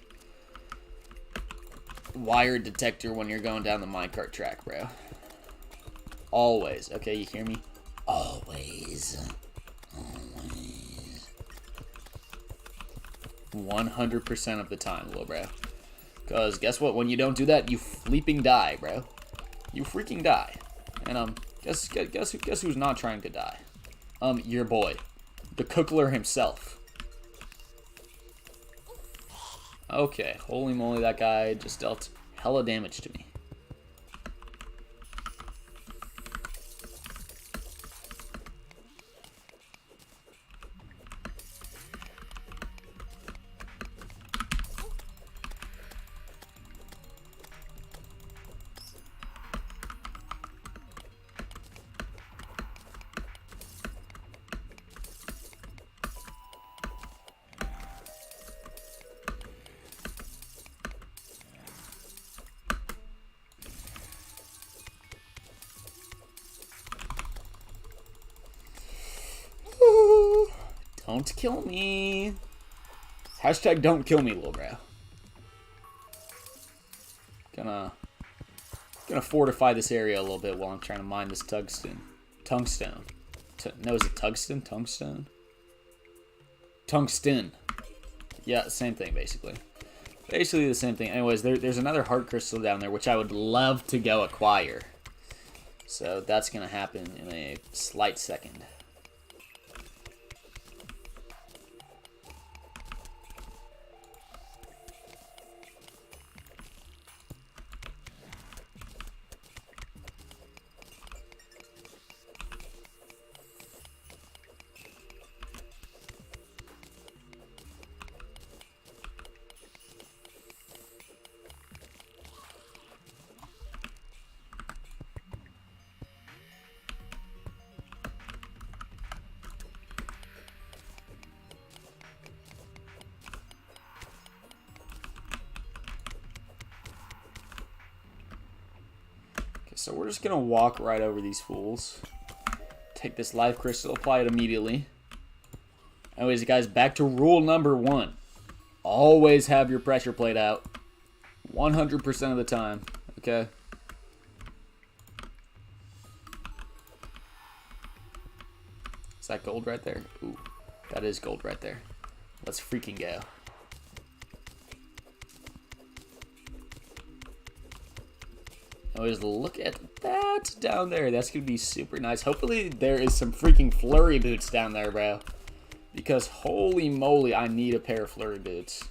[SPEAKER 1] wire detector when you're going down the minecart track, bro. Always. Okay, you hear me? Always. Always. 100% of the time, little bro. Because guess what? When you don't do that, you fleeping die, bro. You freaking die. And guess who's not trying to die? Your boy, the Cookler himself. Okay, holy moly, that guy just dealt hella damage to me. Don't kill me. Hashtag don't kill me, little bro. Gonna fortify this area a little bit while I'm trying to mine this tungstone. No, is it tungsten? Tungsten. Yeah, same thing, basically. Basically the same thing. Anyways, there's another heart crystal down there, which I would love to go acquire. So that's gonna happen in a slight second. So we're just going to walk right over these fools. Take this life crystal, apply it immediately. Anyways, guys, back to rule number 1. Always have your pressure plate out. 100% of the time. Okay? Is that gold right there? Ooh, that is gold right there. Let's freaking go. Always look at that down there. That's going to be super nice. Hopefully there is some freaking flurry boots down there, bro. Because holy moly, I need a pair of flurry boots.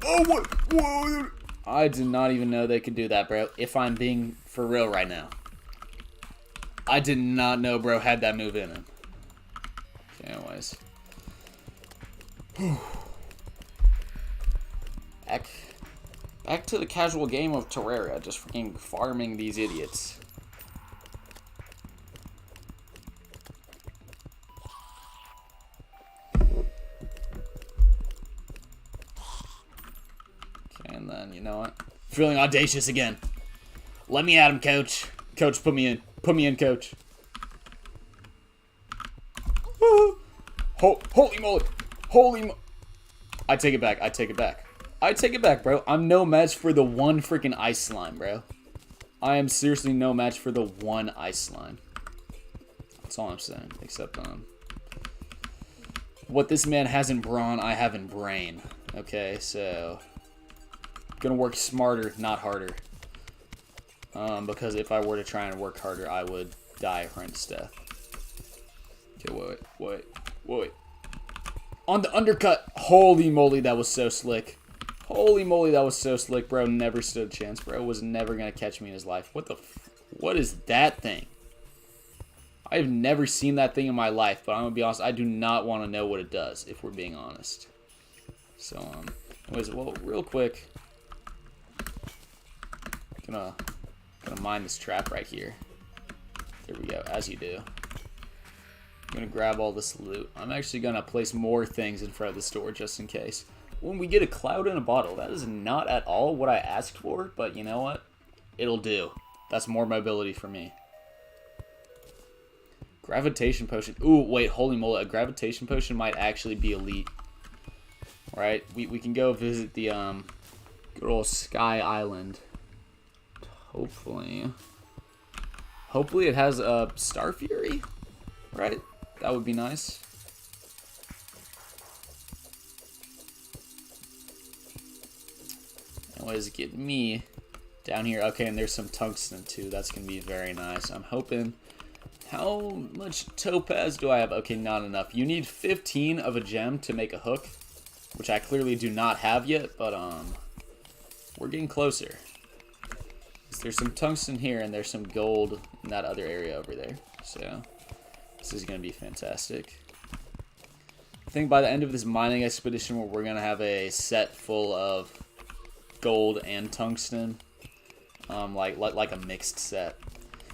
[SPEAKER 1] Oh, what? Whoa. I did not even know they could do that, bro. If I'm being for real right now. I did not know bro had that move in him. Okay, anyways. Back to the casual game of Terraria. Just freaking farming these idiots. And then, you know what? Feeling audacious again. Let me at him, coach. Coach, put me in. Put me in, coach. Holy moly. Holy mo... I take it back. I take it back. I take it back, bro. I'm no match for the one freaking ice slime, bro. I am seriously no match for the one ice slime. That's all I'm saying. Except, what this man has in brawn, I have in brain. Okay, so... Gonna work smarter, not harder. Because if I were to try and work harder, I would die a horrendous death. Okay, wait. On the undercut! Holy moly, that was so slick. Holy moly, that was so slick, bro. Never stood a chance. Bro was never gonna catch me in his life. What the what is that thing? I've never seen that thing in my life, but I'm gonna be honest, I do not want to know what it does, if we're being honest. So, anyways, well, real quick, gonna mine this trap right here. There we go, as you do. I'm gonna grab all this loot. I'm actually gonna place more things in front of the store just in case. When we get a cloud in a bottle, that is not at all what I asked for, but you know what? It'll do. That's more mobility for me. Gravitation potion. Ooh, wait, holy moly. A gravitation potion might actually be elite. Right? We can go visit the good old Sky Island. Hopefully it has a Star Fury, right? That would be nice. Anyways, get me down here. Okay, and there's some tungsten too. That's gonna be very nice. I'm hoping. How much topaz do I have? Okay, not enough. You need 15 of a gem to make a hook, which I clearly do not have yet, but we're getting closer. There's some tungsten here, and there's some gold in that other area over there. So this is going to be fantastic. I think by the end of this mining expedition, we're going to have a set full of gold and tungsten, like a mixed set.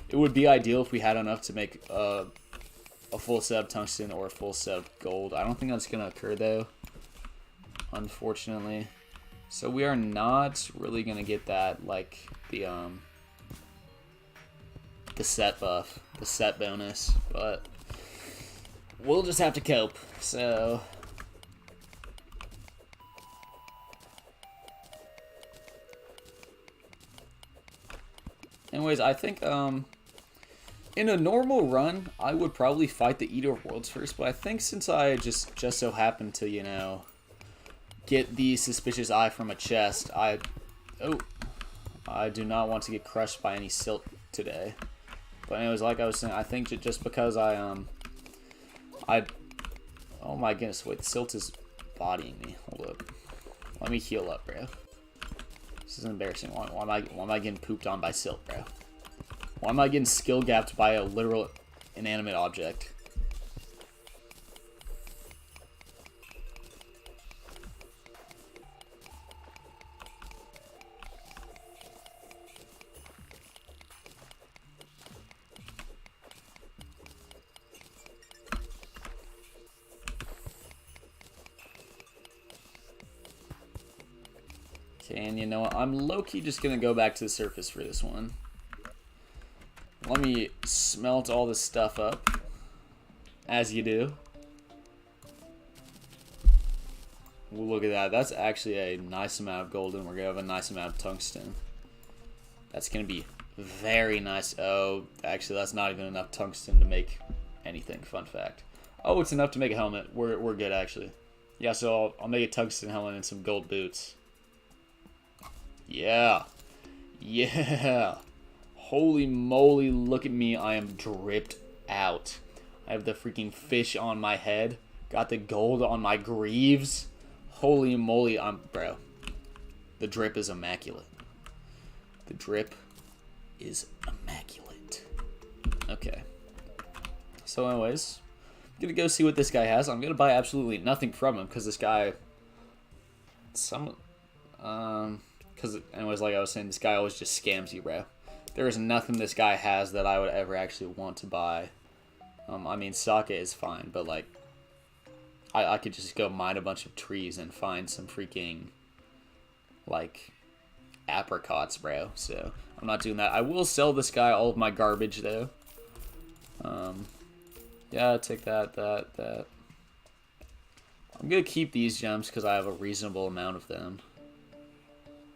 [SPEAKER 1] It would be ideal if we had enough to make a full set of tungsten or a full set of gold. I don't think that's going to occur, though, unfortunately. So we are not really going to get that, like, the set buff, the set bonus, but we'll just have to cope, so... Anyways, I think, in a normal run, I would probably fight the Eater of Worlds first, but I think since I just so happened to, you know, get the Suspicious Eye from a chest, I do not want to get crushed by any silt today. But anyways, like I was saying, I think just because oh my goodness, wait, the silt is bodying me. Hold up. Let me heal up, bro. This is embarrassing. Why am I getting pooped on by silt, bro? Why am I getting skill gapped by a literal inanimate object? Okay, and you know what? I'm low-key just gonna go back to the surface for this one. Let me smelt all this stuff up, as you do. Well, look at that. That's actually a nice amount of gold, and we're gonna have a nice amount of tungsten. That's gonna be very nice. Oh, actually, that's not even enough tungsten to make anything. Fun fact. Oh, it's enough to make a helmet. We're good, actually. Yeah, so I'll make a tungsten helmet and some gold boots. Yeah. Yeah. Holy moly, look at me. I am dripped out. I have the freaking fish on my head. Got the gold on my greaves. Holy moly, bro. The drip is immaculate. The drip is immaculate. Okay. So anyways, I'm gonna go see what this guy has. I'm gonna buy absolutely nothing from him because this guy... Because, anyways, like I was saying, this guy always just scams you, bro. There is nothing this guy has that I would ever actually want to buy. I mean, sake is fine, but, like, I could just go mine a bunch of trees and find some freaking, like, apricots, bro. So, I'm not doing that. I will sell this guy all of my garbage, though. Yeah, take that. I'm going to keep these gems because I have a reasonable amount of them.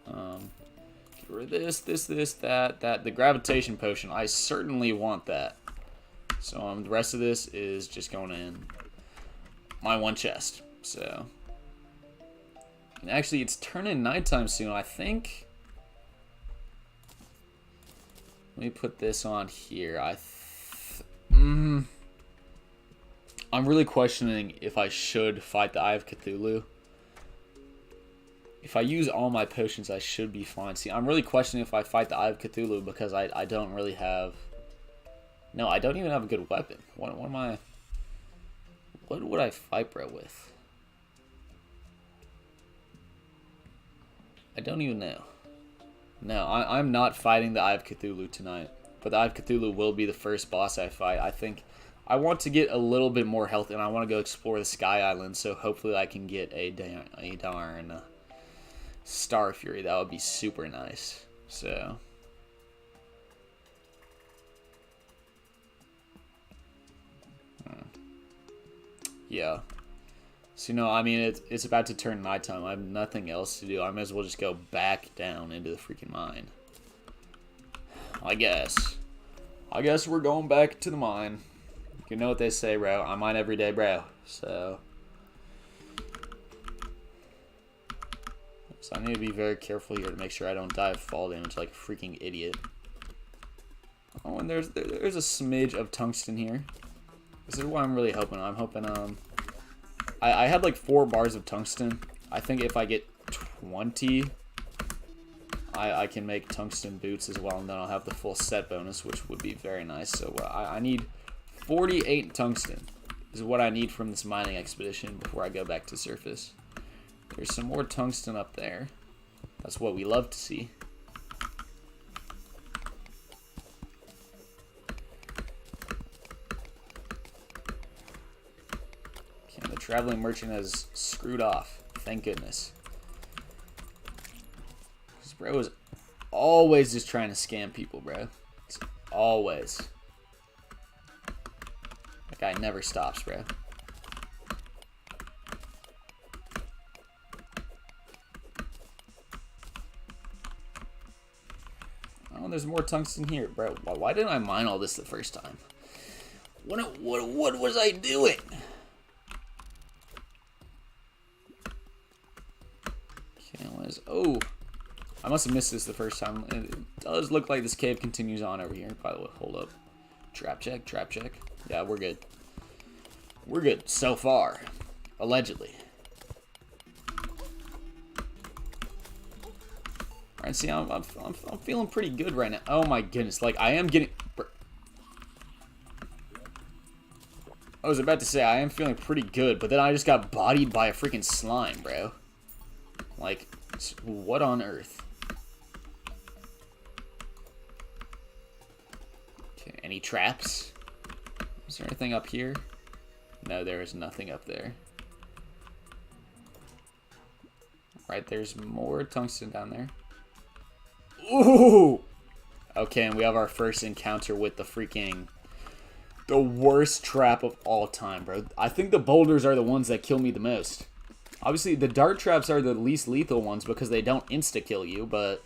[SPEAKER 1] Get rid of this, that. The gravitation potion, I certainly want that. So, the rest of this is just going in my one chest. So, and actually, it's turning nighttime soon, I think. Let me put this on here. I'm really questioning if I should fight the Eye of Cthulhu. If I use all my potions, I should be fine. See, I'm really questioning if I fight the Eye of Cthulhu because I don't really have No, I don't even have a good weapon. What am I... What would I fight bro with? I don't even know. No, I'm not fighting the Eye of Cthulhu tonight. But the Eye of Cthulhu will be the first boss I fight. I think I want to get a little bit more health, and I want to go explore the Sky Island, so hopefully I can get a darn Star Fury. That would be super nice. So... yeah. So, I mean, it's about to turn nighttime. I have nothing else to do. I might as well just go back down into the freaking mine. I guess we're going back to the mine. You know what they say, bro. I mine every day, bro. So I need to be very careful here to make sure I don't die of fall damage like a freaking idiot. Oh, and there's a smidge of tungsten here. This is what I'm really hoping. I'm hoping, I had like 4 bars of tungsten. I think if I get 20, I can make tungsten boots as well, and then I'll have the full set bonus, which would be very nice. So I need 48 tungsten is what I need from this mining expedition before I go back to surface. There's some more tungsten up there. That's what we love to see. Traveling merchant has screwed off. Thank goodness. This bro is always just trying to scam people, bro. It's always. That guy never stops, bro. Oh, there's more tungsten here, bro. Why didn't I mine all this the first time? What was I doing? Oh, I must have missed this the first time. It does look like this cave continues on over here. By the way, hold up. Trap check, trap check. Yeah, we're good. We're good so far. Allegedly. Alright, see, I'm feeling pretty good right now. Oh my goodness, like, I am getting... I was about to say, I am feeling pretty good, but then I just got bodied by a freaking slime, bro. Like... what on earth? Okay, any traps? Is there anything up here? No, there is nothing up there. Right, there's more tungsten down there. Ooh! Okay, and we have our first encounter with the worst trap of all time, bro. I think the boulders are the ones that kill me the most. Obviously, the dart traps are the least lethal ones because they don't insta-kill you, but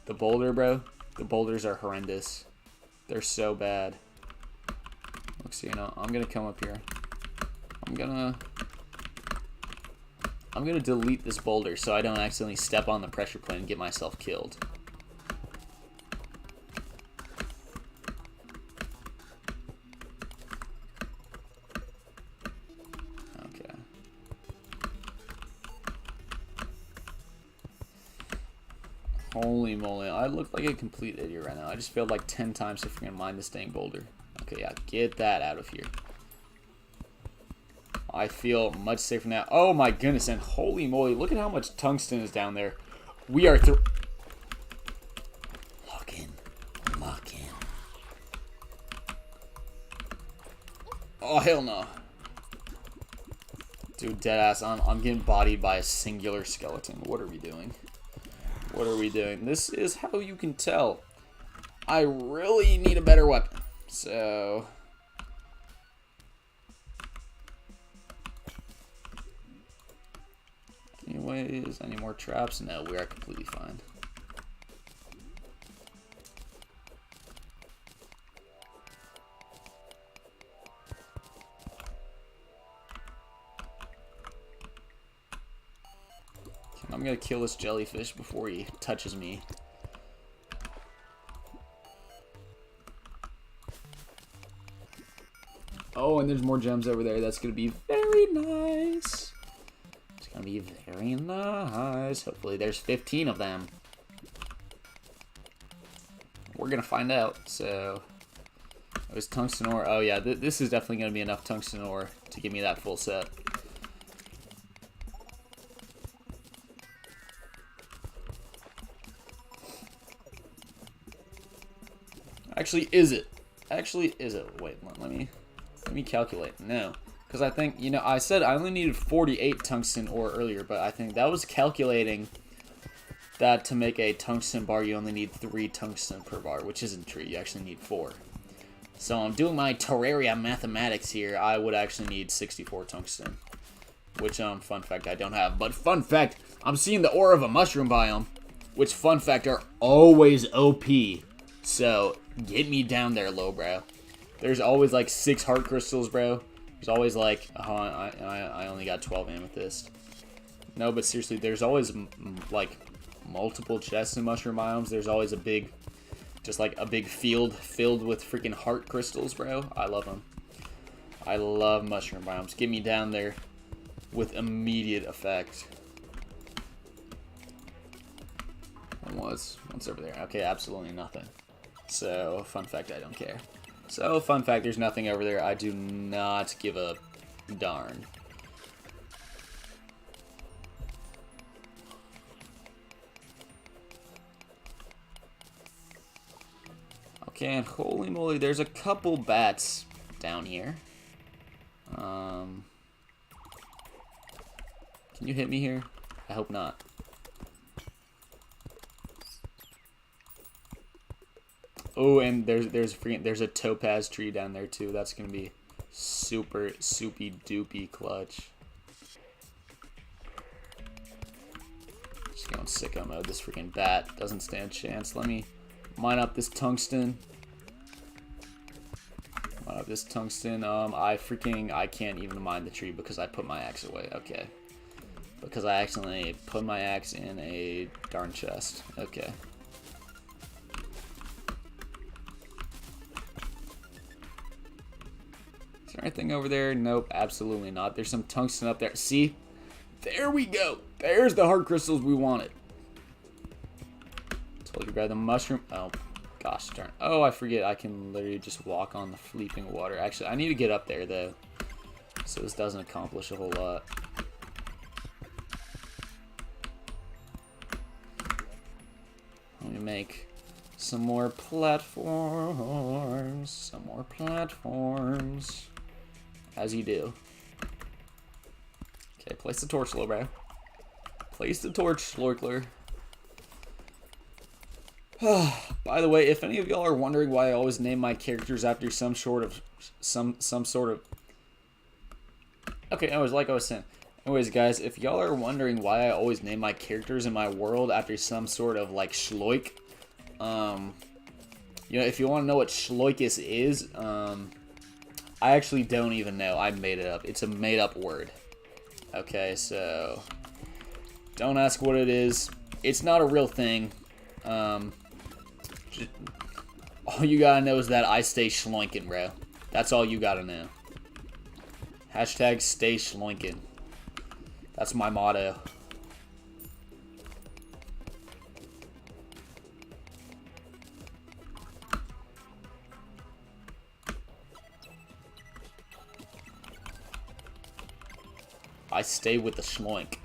[SPEAKER 1] the boulder, bro, the boulders are horrendous. They're so bad. Look, so, I'm going to come up here. I'm going to delete this boulder so I don't accidentally step on the pressure plate and get myself killed. Holy moly, I look like a complete idiot right now. I just failed like 10 times if you're gonna mine this dang boulder. Okay, yeah, get that out of here. I feel much safer now. Oh my goodness, and holy moly, look at how much tungsten is down there. We are through. Lock in. Oh, hell no. Dude, deadass, I'm getting bodied by a singular skeleton. What are we doing? What are we doing? This is how you can tell I really need a better weapon. So... anyways, any more traps? No, we are completely fine. I'm gonna kill this jellyfish before he touches me. Oh, and there's more gems over there. That's gonna be very nice. It's gonna be very nice. Hopefully there's 15 of them. We're gonna find out, so... Was tungsten ore? Oh yeah, this is definitely going to be enough tungsten ore to give me that full set. Actually, is it? Actually, is it? Wait, let me calculate. No, because I think, you know, I said I only needed 48 tungsten ore earlier, but I think that was calculating that to make a tungsten bar, you only need 3 tungsten per bar, which isn't true. You actually need 4. So I'm doing my Terraria mathematics here. I would actually need 64 tungsten, which, fun fact, I don't have. But fun fact, I'm seeing the ore of a mushroom biome, which, fun fact, are always OP. So get me down there, lowbrow. There's always like 6 heart crystals, bro. There's always like, oh, I only got 12 amethyst. No, but seriously, there's always like multiple chests in mushroom biomes. There's always a big, just like a big field filled with freaking heart crystals, bro. I love them. I love mushroom biomes. Get me down there with immediate effect. What's over there? Okay, absolutely nothing. So, fun fact, I don't care. So, fun fact, there's nothing over there. I do not give a darn. Okay, and holy moly, there's a couple bats down here. Can you hit me here? I hope not. Oh, and there's a topaz tree down there too. That's gonna be super soupy doopy clutch. Just going sicko mode. This freaking bat doesn't stand a chance. Let me mine up this tungsten. Mine up this tungsten. I can't even mine the tree because I put my axe away. Okay. Because I accidentally put my axe in a darn chest. Okay. Is there anything over there? Nope, absolutely not. There's some tungsten up there. See? There we go. There's the heart crystals we wanted. Told you grab the mushroom. Oh, gosh darn. Oh, I forget. I can literally just walk on the fleeting water. Actually, I need to get up there, though. So this doesn't accomplish a whole lot. Let me make some more platforms. Some more platforms. As you do. Okay, place the torch, Slowbro. Place the torch, Slorkler. By the way, if any of y'all are wondering why I always name my characters after some sort of... Okay, anyways, like I was saying. Anyways, guys, if y'all are wondering why I always name my characters in my world after some sort of, like, schloik, you know, if you want to know what schloikus is, I actually don't even know. I made it up. It's a made-up word. Okay, so don't ask what it is. It's not a real thing. All you gotta know is that I stay schloinkin', bro. That's all you gotta know. Hashtag stay schloinkin'. That's my motto. I stay with the schloink.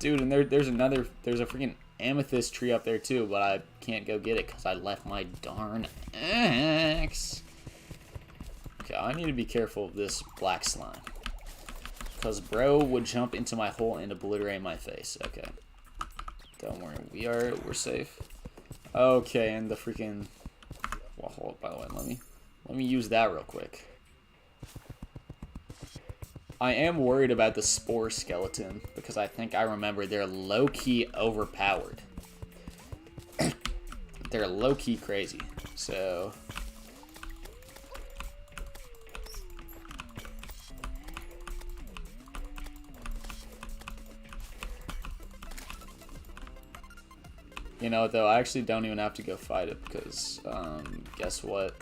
[SPEAKER 1] Dude, and there's a freaking amethyst tree up there too, but I can't go get it because I left my darn axe. Okay, I need to be careful of this black slime. Because bro would jump into my hole and obliterate my face. Okay. Don't worry, we're safe. Okay, and the freaking... Well, hold up, by the way, let me use that real quick. I am worried about the spore skeleton because I think I remember they're low-key overpowered. They're low-key crazy. So... You know, though, I actually don't even have to go fight it because, guess what?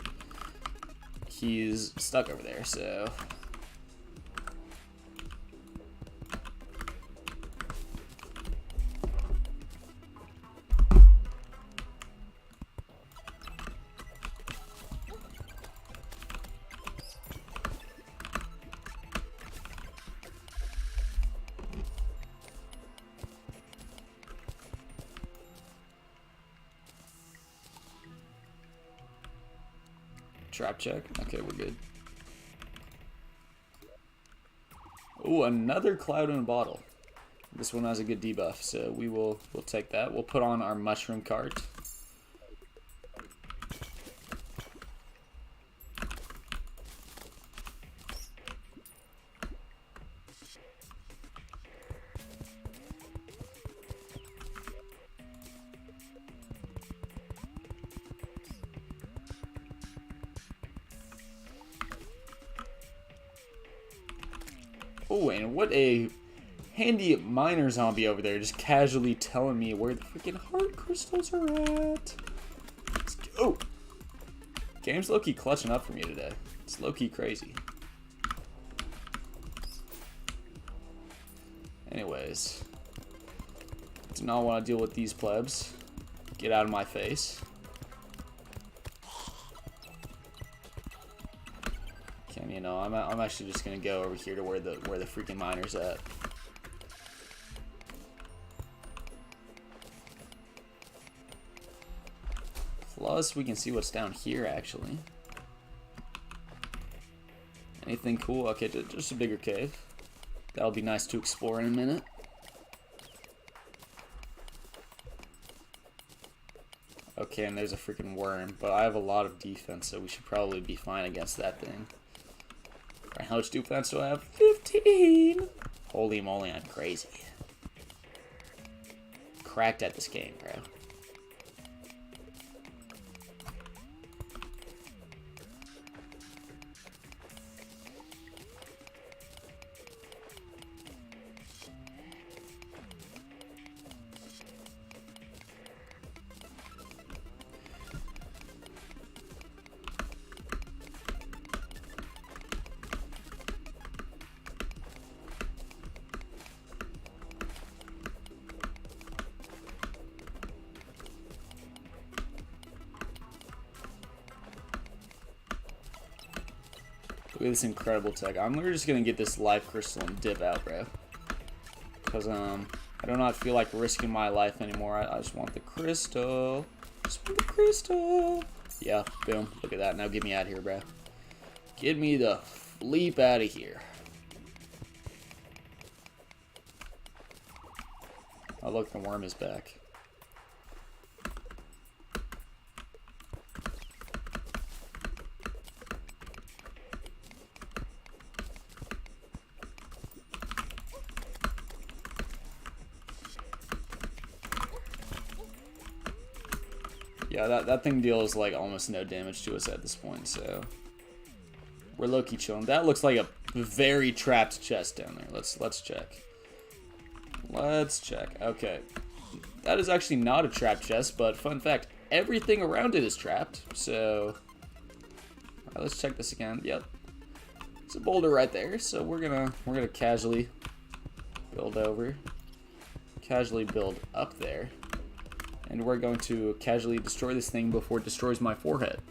[SPEAKER 1] He's stuck over there, so... Trap check. Okay, we're good. Ooh, another cloud in a bottle. This one has a good debuff, so we'll take that. We'll put on our mushroom cart. Oh, and what a handy miner zombie over there, just casually telling me where the freaking heart crystals are at. Let's go. Game's low-key clutching up for me today. It's low-key crazy. Anyways, do not want to deal with these plebs. Get out of my face. You know, I'm actually just gonna go over here to where the freaking miner's at. Plus, we can see what's down here actually. Anything cool? Okay, just a bigger cave. That'll be nice to explore in a minute. Okay, and there's a freaking worm, but I have a lot of defense, so we should probably be fine against that thing. How much defense do I have? 15! Holy moly, I'm crazy. Cracked at this game, bro. Look at this incredible tech. I'm literally just gonna get this life crystal and dip out, bro. Because I do not feel like risking my life anymore. I just want the crystal. Just want the crystal. Yeah, boom. Look at that. Now get me out of here, bro. Get me the bleep out of here. Oh, look, the worm is back. Yeah, that thing deals like almost no damage to us at this point, so we're low-key chilling. That looks like a very trapped chest down there. Let's check. Let's check. Okay, that is actually not a trapped chest, but fun fact: everything around it is trapped. So let's check this again. Yep, it's a boulder right there. So we're gonna casually build over, casually build up there. And we're going to casually destroy this thing before it destroys my forehead.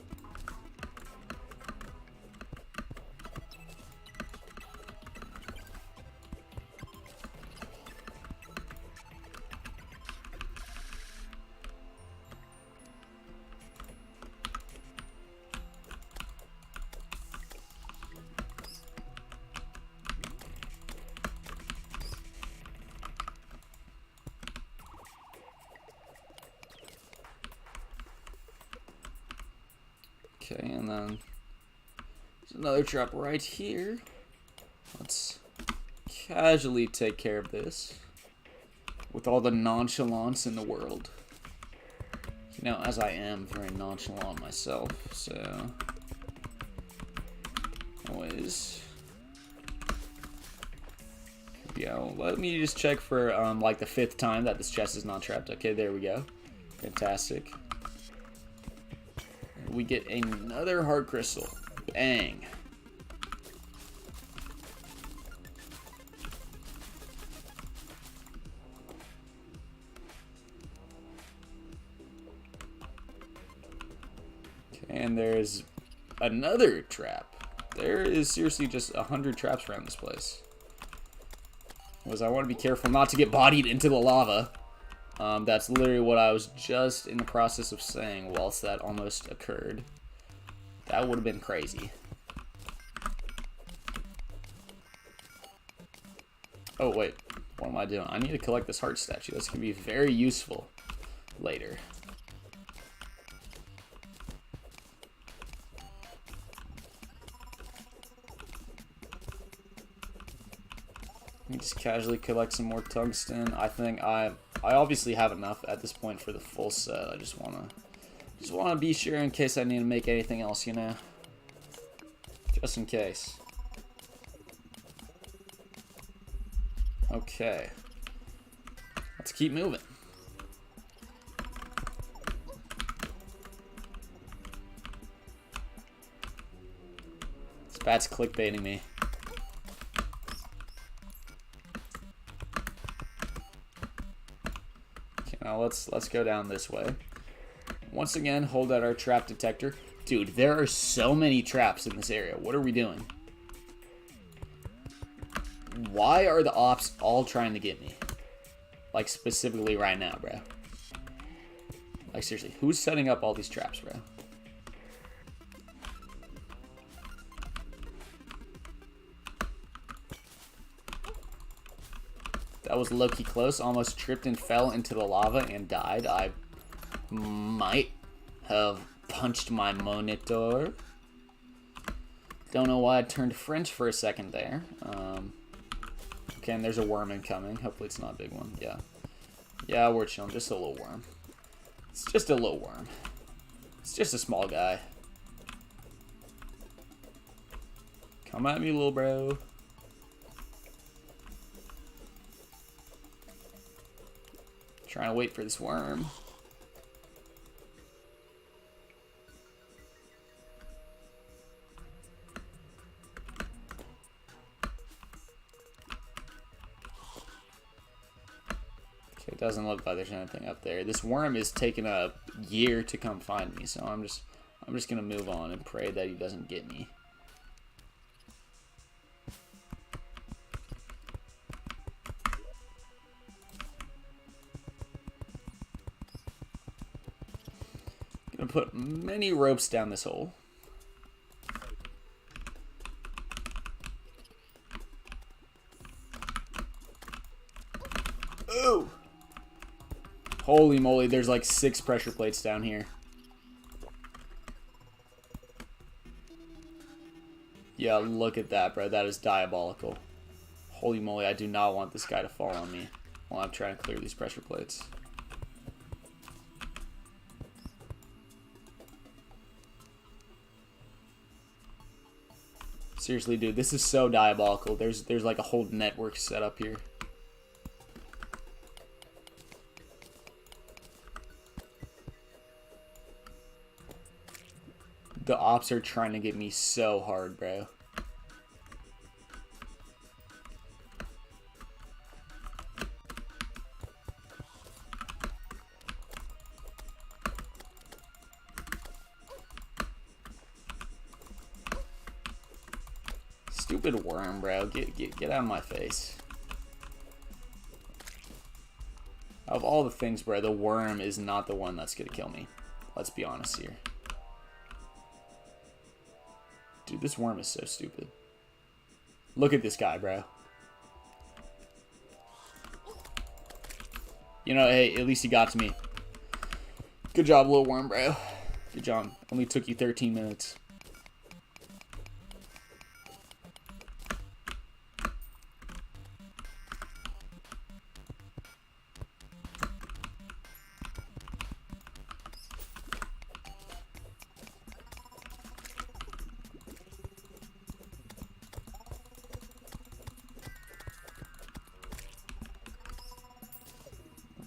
[SPEAKER 1] Okay, and then there's another trap right here. Let's casually take care of this with all the nonchalance in the world. You know, as I am very nonchalant myself, so always. Yeah, let me just check for like the 5th time that this chest is not trapped. Okay, there we go. Fantastic. We get another heart crystal. Bang. Okay, and there's another trap. There is seriously just 100 traps around this place. Because I want to be careful not to get bodied into the lava. That's literally what I was just in the process of saying whilst that almost occurred. That would have been crazy. Oh, wait. What am I doing? I need to collect this heart statue. That's going to be very useful later. Let me just casually collect some more tungsten. I think I obviously have enough at this point for the full set. I just wanna be sure in case I need to make anything else, you know. Just in case. Okay. Let's keep moving. This bat's clickbaiting me. Now let's go down this way. Once again, hold out our trap detector. Dude, there are so many traps in this area. What are we doing? Why are the ops all trying to get me? Like, specifically right now, bro. Like, seriously, who's setting up all these traps, bro? That was low-key close. Almost tripped and fell into the lava and died. I might have punched my monitor. Don't know why I turned French for a second there. Okay, and there's a worm incoming. Hopefully it's not a big one. Yeah. Yeah, we're chilling. Just a little worm. It's just a little worm. It's just a small guy. Come at me, little bro. Trying to wait for this worm. Okay, it doesn't look like there's anything up there. This worm is taking a year to come find me, so I'm just gonna move on and pray that he doesn't get me. Gonna put many ropes down this hole. Ooh! Holy moly, there's like 6 pressure plates down here. Yeah, look at that, bro. That is diabolical. Holy moly, I do not want this guy to fall on me while I'm trying to clear these pressure plates. Seriously, dude, this is so diabolical. There's like a whole network set up here. The ops are trying to get me so hard, bro. Stupid worm, bro. Get out of my face. Of all the things, bro, the worm is not the one that's gonna kill me. Let's be honest here. Dude, this worm is so stupid. Look at this guy, bro. You know, hey, at least he got to me. Good job, little worm, bro. Good job. Only took you 13 minutes.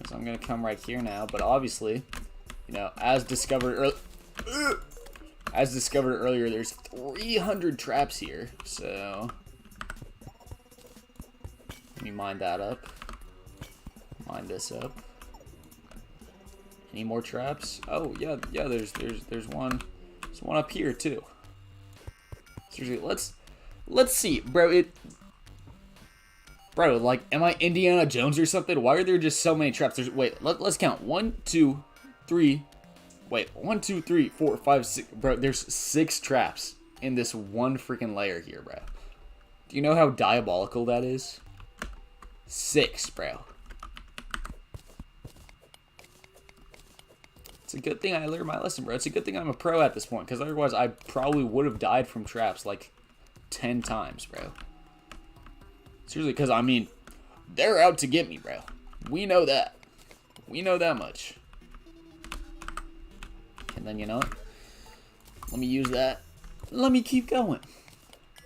[SPEAKER 1] So I'm gonna come right here now, but obviously, you know, as discovered earlier, there's 300 traps here. So let me mine that up. Mine this up. Any more traps? Oh yeah, there's one. There's one up here too. Seriously, let's see, bro. Bro, like, am I Indiana Jones or something? Why are there just so many traps? Wait, let's count. 1, 2, 3, Wait, 1, 2, 3, 4, 5, 6. Bro, there's 6 traps in this one freaking layer here, bro. Do you know how diabolical that is? 6, bro. It's a good thing I learned my lesson, bro. It's a good thing I'm a pro at this point, because otherwise I probably would have died from traps like 10 times, bro. Seriously, because, I mean, they're out to get me, bro. We know that. We know that much. And then, you know what? Let me use that. Let me keep going.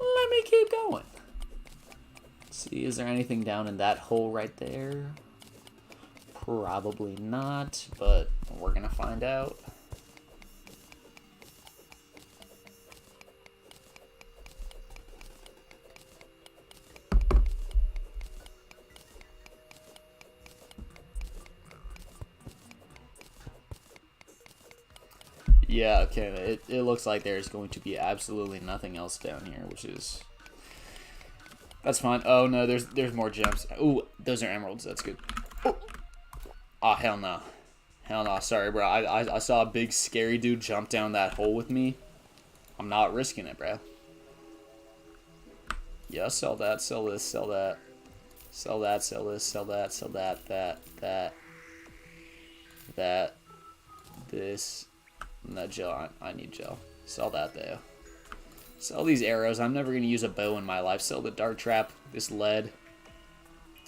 [SPEAKER 1] Let me keep going. Let's see, is there anything down in that hole right there? Probably not, but we're gonna find out. Yeah, okay, it looks like there's going to be absolutely nothing else down here, which is... That's fine. Oh, no, there's more gems. Ooh, those are emeralds. That's good. Oh, hell no. Hell no. Sorry, bro. I saw a big scary dude jump down that hole with me. I'm not risking it, bro. Yeah, sell that, sell this, sell that. Sell that, sell this, sell that, sell that, that, this. No, gel. I need gel. Sell that, though. Sell these arrows. I'm never going to use a bow in my life. Sell the dart trap. This lead.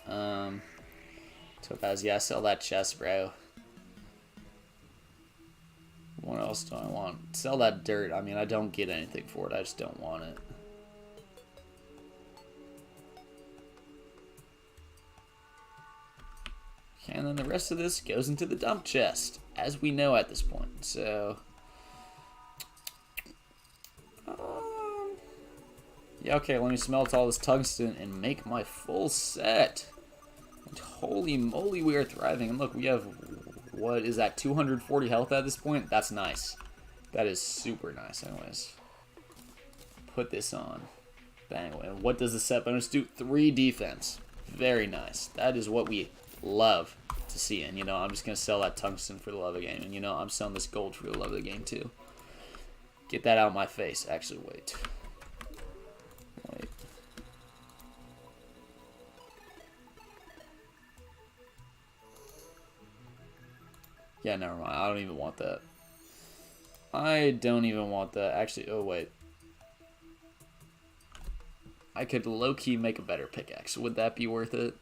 [SPEAKER 1] Topaz. Yeah, sell that chest, bro. What else do I want? Sell that dirt. I mean, I don't get anything for it. I just don't want it. Okay, and then the rest of this goes into the dump chest, as we know at this point. So... yeah, okay, let me smelt all this tungsten and make my full set. And holy moly, we are thriving. And look, we have, what is that, 240 health at this point? That's nice. That is super nice, anyways. Put this on. Bang. And what does the set bonus do? 3 defense. Very nice. That is what we love to see. And, you know, I'm just going to sell that tungsten for the love of the game. And, you know, I'm selling this gold for the love of the game, too. Get that out of my face. Actually, wait. Wait. Yeah, never mind. I don't even want that. I don't even want that. Actually, oh, wait. I could low-key make a better pickaxe. Would that be worth it?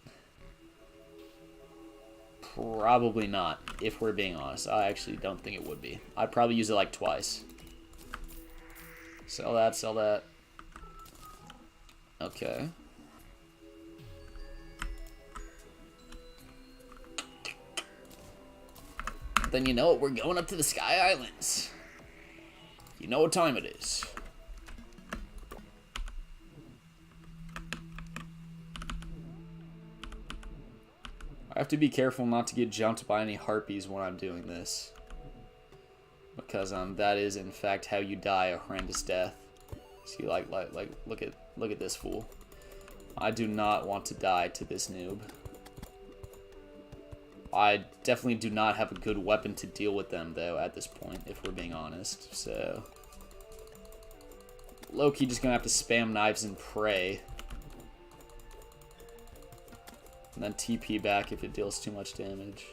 [SPEAKER 1] Probably not, if we're being honest. I actually don't think it would be. I'd probably use it like twice. Sell that, sell that. Okay. Then you know what? We're going up to the Sky Islands. You know what time it is. I have to be careful not to get jumped by any harpies when I'm doing this. Because that is in fact how you die a horrendous death. See, like look at this fool. I do not want to die to this noob. I definitely do not have a good weapon to deal with them, though, at this point, if we're being honest. So, low-key just gonna have to spam knives and pray. And then TP back if it deals too much damage.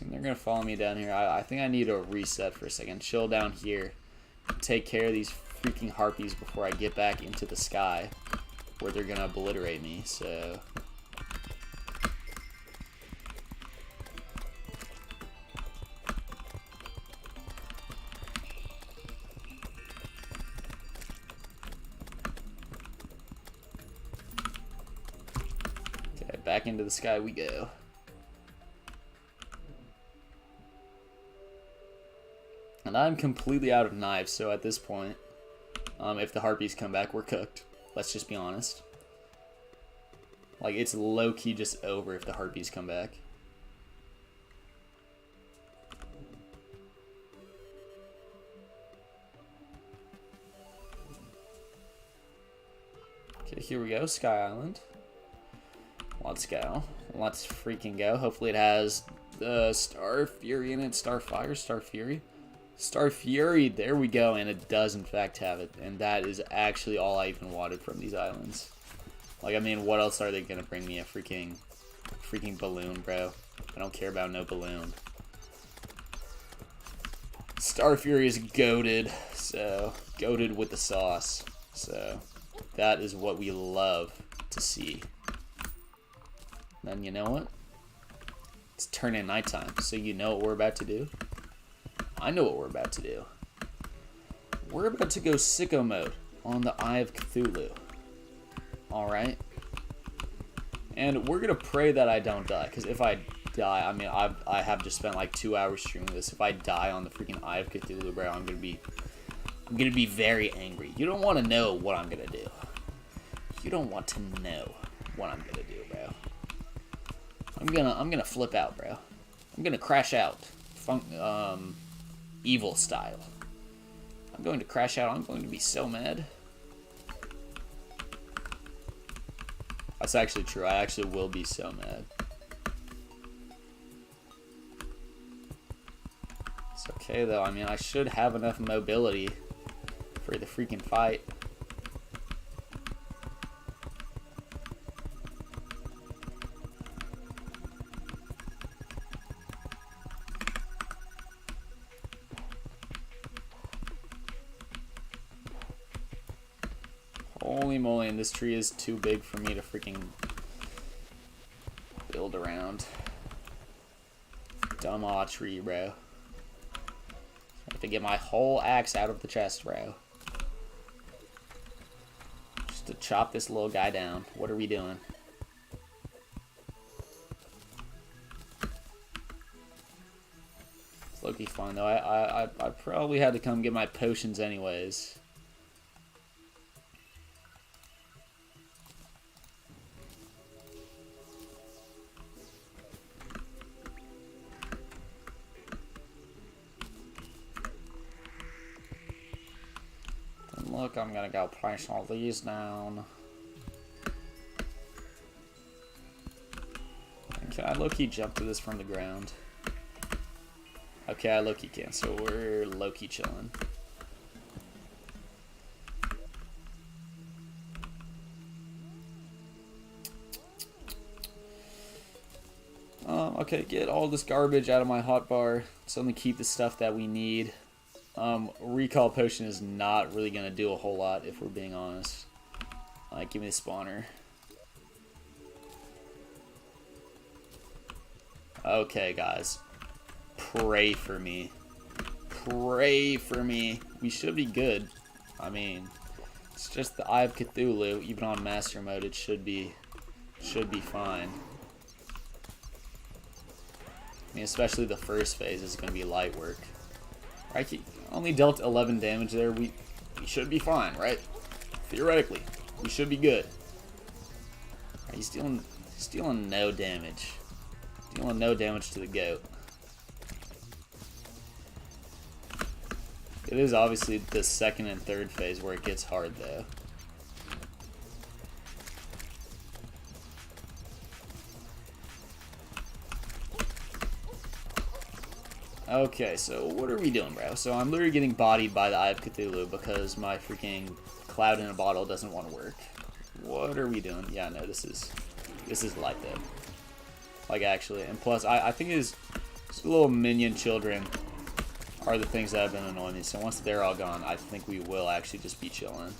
[SPEAKER 1] They're gonna follow me down here. I think I need a reset for a second. Chill down here. Take care of these freaking harpies before I get back into the sky, where they're gonna obliterate me. So. Okay, back into the sky we go. And I'm completely out of knives, so at this point, if the harpies come back, we're cooked. Let's just be honest. Like, it's low-key just over if the harpies come back. here we go, Sky Island. Let's go. Let's freaking go. Hopefully it has the Star Fury in it. Starfire, Star Fury. Star Fury, there we go, and it does in fact have it. And that is actually all I even wanted from these islands. Like, I mean, what else are they gonna bring me? A freaking balloon, bro. I don't care about no balloon. Star Fury is goated, so goated with the sauce. So that is what we love to see. Then you know what? It's turning nighttime, so you know what we're about to do? I know what we're about to do. We're about to go sicko mode on the Eye of Cthulhu. Alright? And we're gonna pray that I don't die, because if I die, I mean, I have just spent like 2 hours streaming this. If I die on the freaking Eye of Cthulhu, bro, I'm gonna be very angry. You don't want to know what I'm gonna do. You don't want to know what I'm gonna do, bro. I'm gonna flip out, bro. I'm gonna crash out, evil style. I'm going to crash out. I'm going to be so mad. That's actually true. I actually will be so mad. It's okay, though. I mean, I should have enough mobility for the freaking fight. Holy moly, and this tree is too big for me to freaking build around. Dumb aw tree, bro. I have to get my whole axe out of the chest, bro. Just to chop this little guy down. What are we doing? It's low-key fun, though. I probably had to come get my potions anyways. Look, I'm gonna go place all these down. Can I low-key jump to this from the ground? Okay, I low-key can, so we're low-key chilling. Okay, get all this garbage out of my hotbar. Let's only keep the stuff that we need. Recall potion is not really going to do a whole lot if we're being honest. Give me the spawner. Okay, guys. Pray for me. Pray for me. We should be good. I mean, it's just the Eye of Cthulhu. Even on master mode, it should be fine. I mean, especially the first phase is going to be light work. Right, he only dealt 11 damage there. We should be fine, right? Theoretically, we should be good. Right, he's dealing no damage. Dealing no damage to the goat. It is obviously the second and third phase where it gets hard, though. Okay, so what are we doing, bro? So I'm literally getting bodied by the Eye of Cthulhu because my freaking cloud in a bottle doesn't want to work. What are we doing? Yeah, no, this is light, though. Like, actually. And plus, I think his little minion children are the things that have been annoying me. So once they're all gone, I think we will actually just be chilling.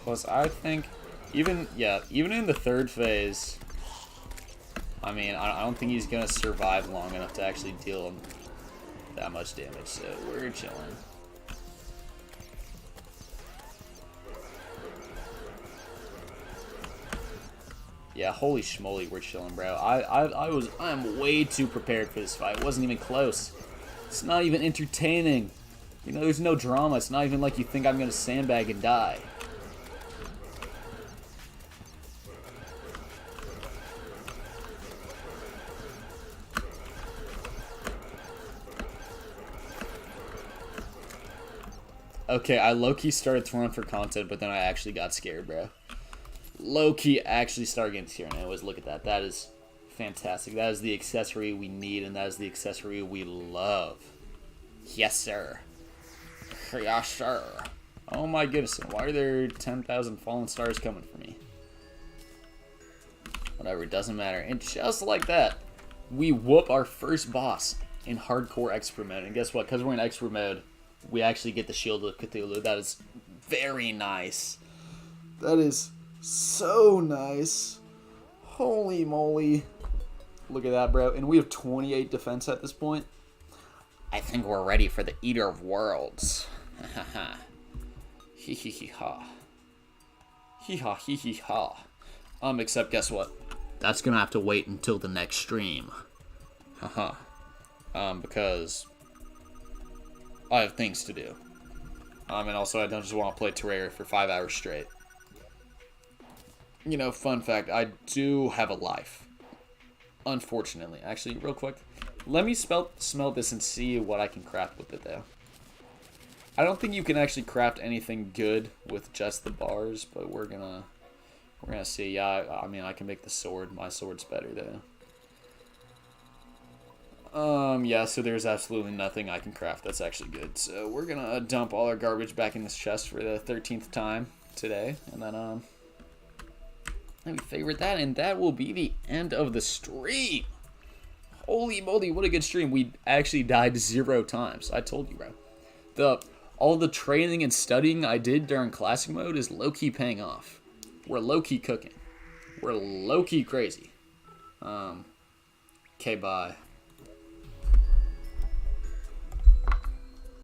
[SPEAKER 1] Plus, I think... Even in the third phase, I mean, I don't think he's going to survive long enough to actually deal that much damage, so we're chilling. Yeah, holy schmoly, we're chilling, bro. I'm way too prepared for this fight. It wasn't even close. It's not even entertaining. You know, there's no drama. It's not even like you think I'm going to sandbag and die. Okay, I low-key started throwing for content, but then I actually got scared, bro. Low-key actually started getting scared. And anyways, look at that. That is fantastic. That is the accessory we need, and that is the accessory we love. Yes, sir. Yes, sir. Oh my goodness. Why are there 10,000 fallen stars coming for me? Whatever, it doesn't matter. And just like that, we whoop our first boss in Hardcore Expert Mode. And guess what? Because we're in Expert Mode, we actually get the Shield of Cthulhu. That is very nice. That is so nice. Holy moly. Look at that, bro. And we have 28 defense at this point. I think we're ready for the Eater of Worlds. Ha ha. Hee hee hee ha. Hee ha hee hee ha. Except guess what? That's gonna have to wait until the next stream. Haha. Because I have things to do. And also I don't just want to play Terraria for 5 hours straight. You know, fun fact, I do have a life. Unfortunately. Actually, real quick, let me smell this and see what I can craft with it, though. I don't think you can actually craft anything good with just the bars, but we're gonna see. Yeah, I mean, I can make the sword. My sword's better, though. Yeah, so there's absolutely nothing I can craft that's actually good. So we're gonna dump all our garbage back in this chest for the 13th time today, and then, let me favorite that, and that will be the end of the stream. Holy moly, what a good stream. We actually died 0 times. I told you, bro. All the training and studying I did during classic mode is low-key paying off. We're low-key cooking. We're low-key crazy. Okay, bye.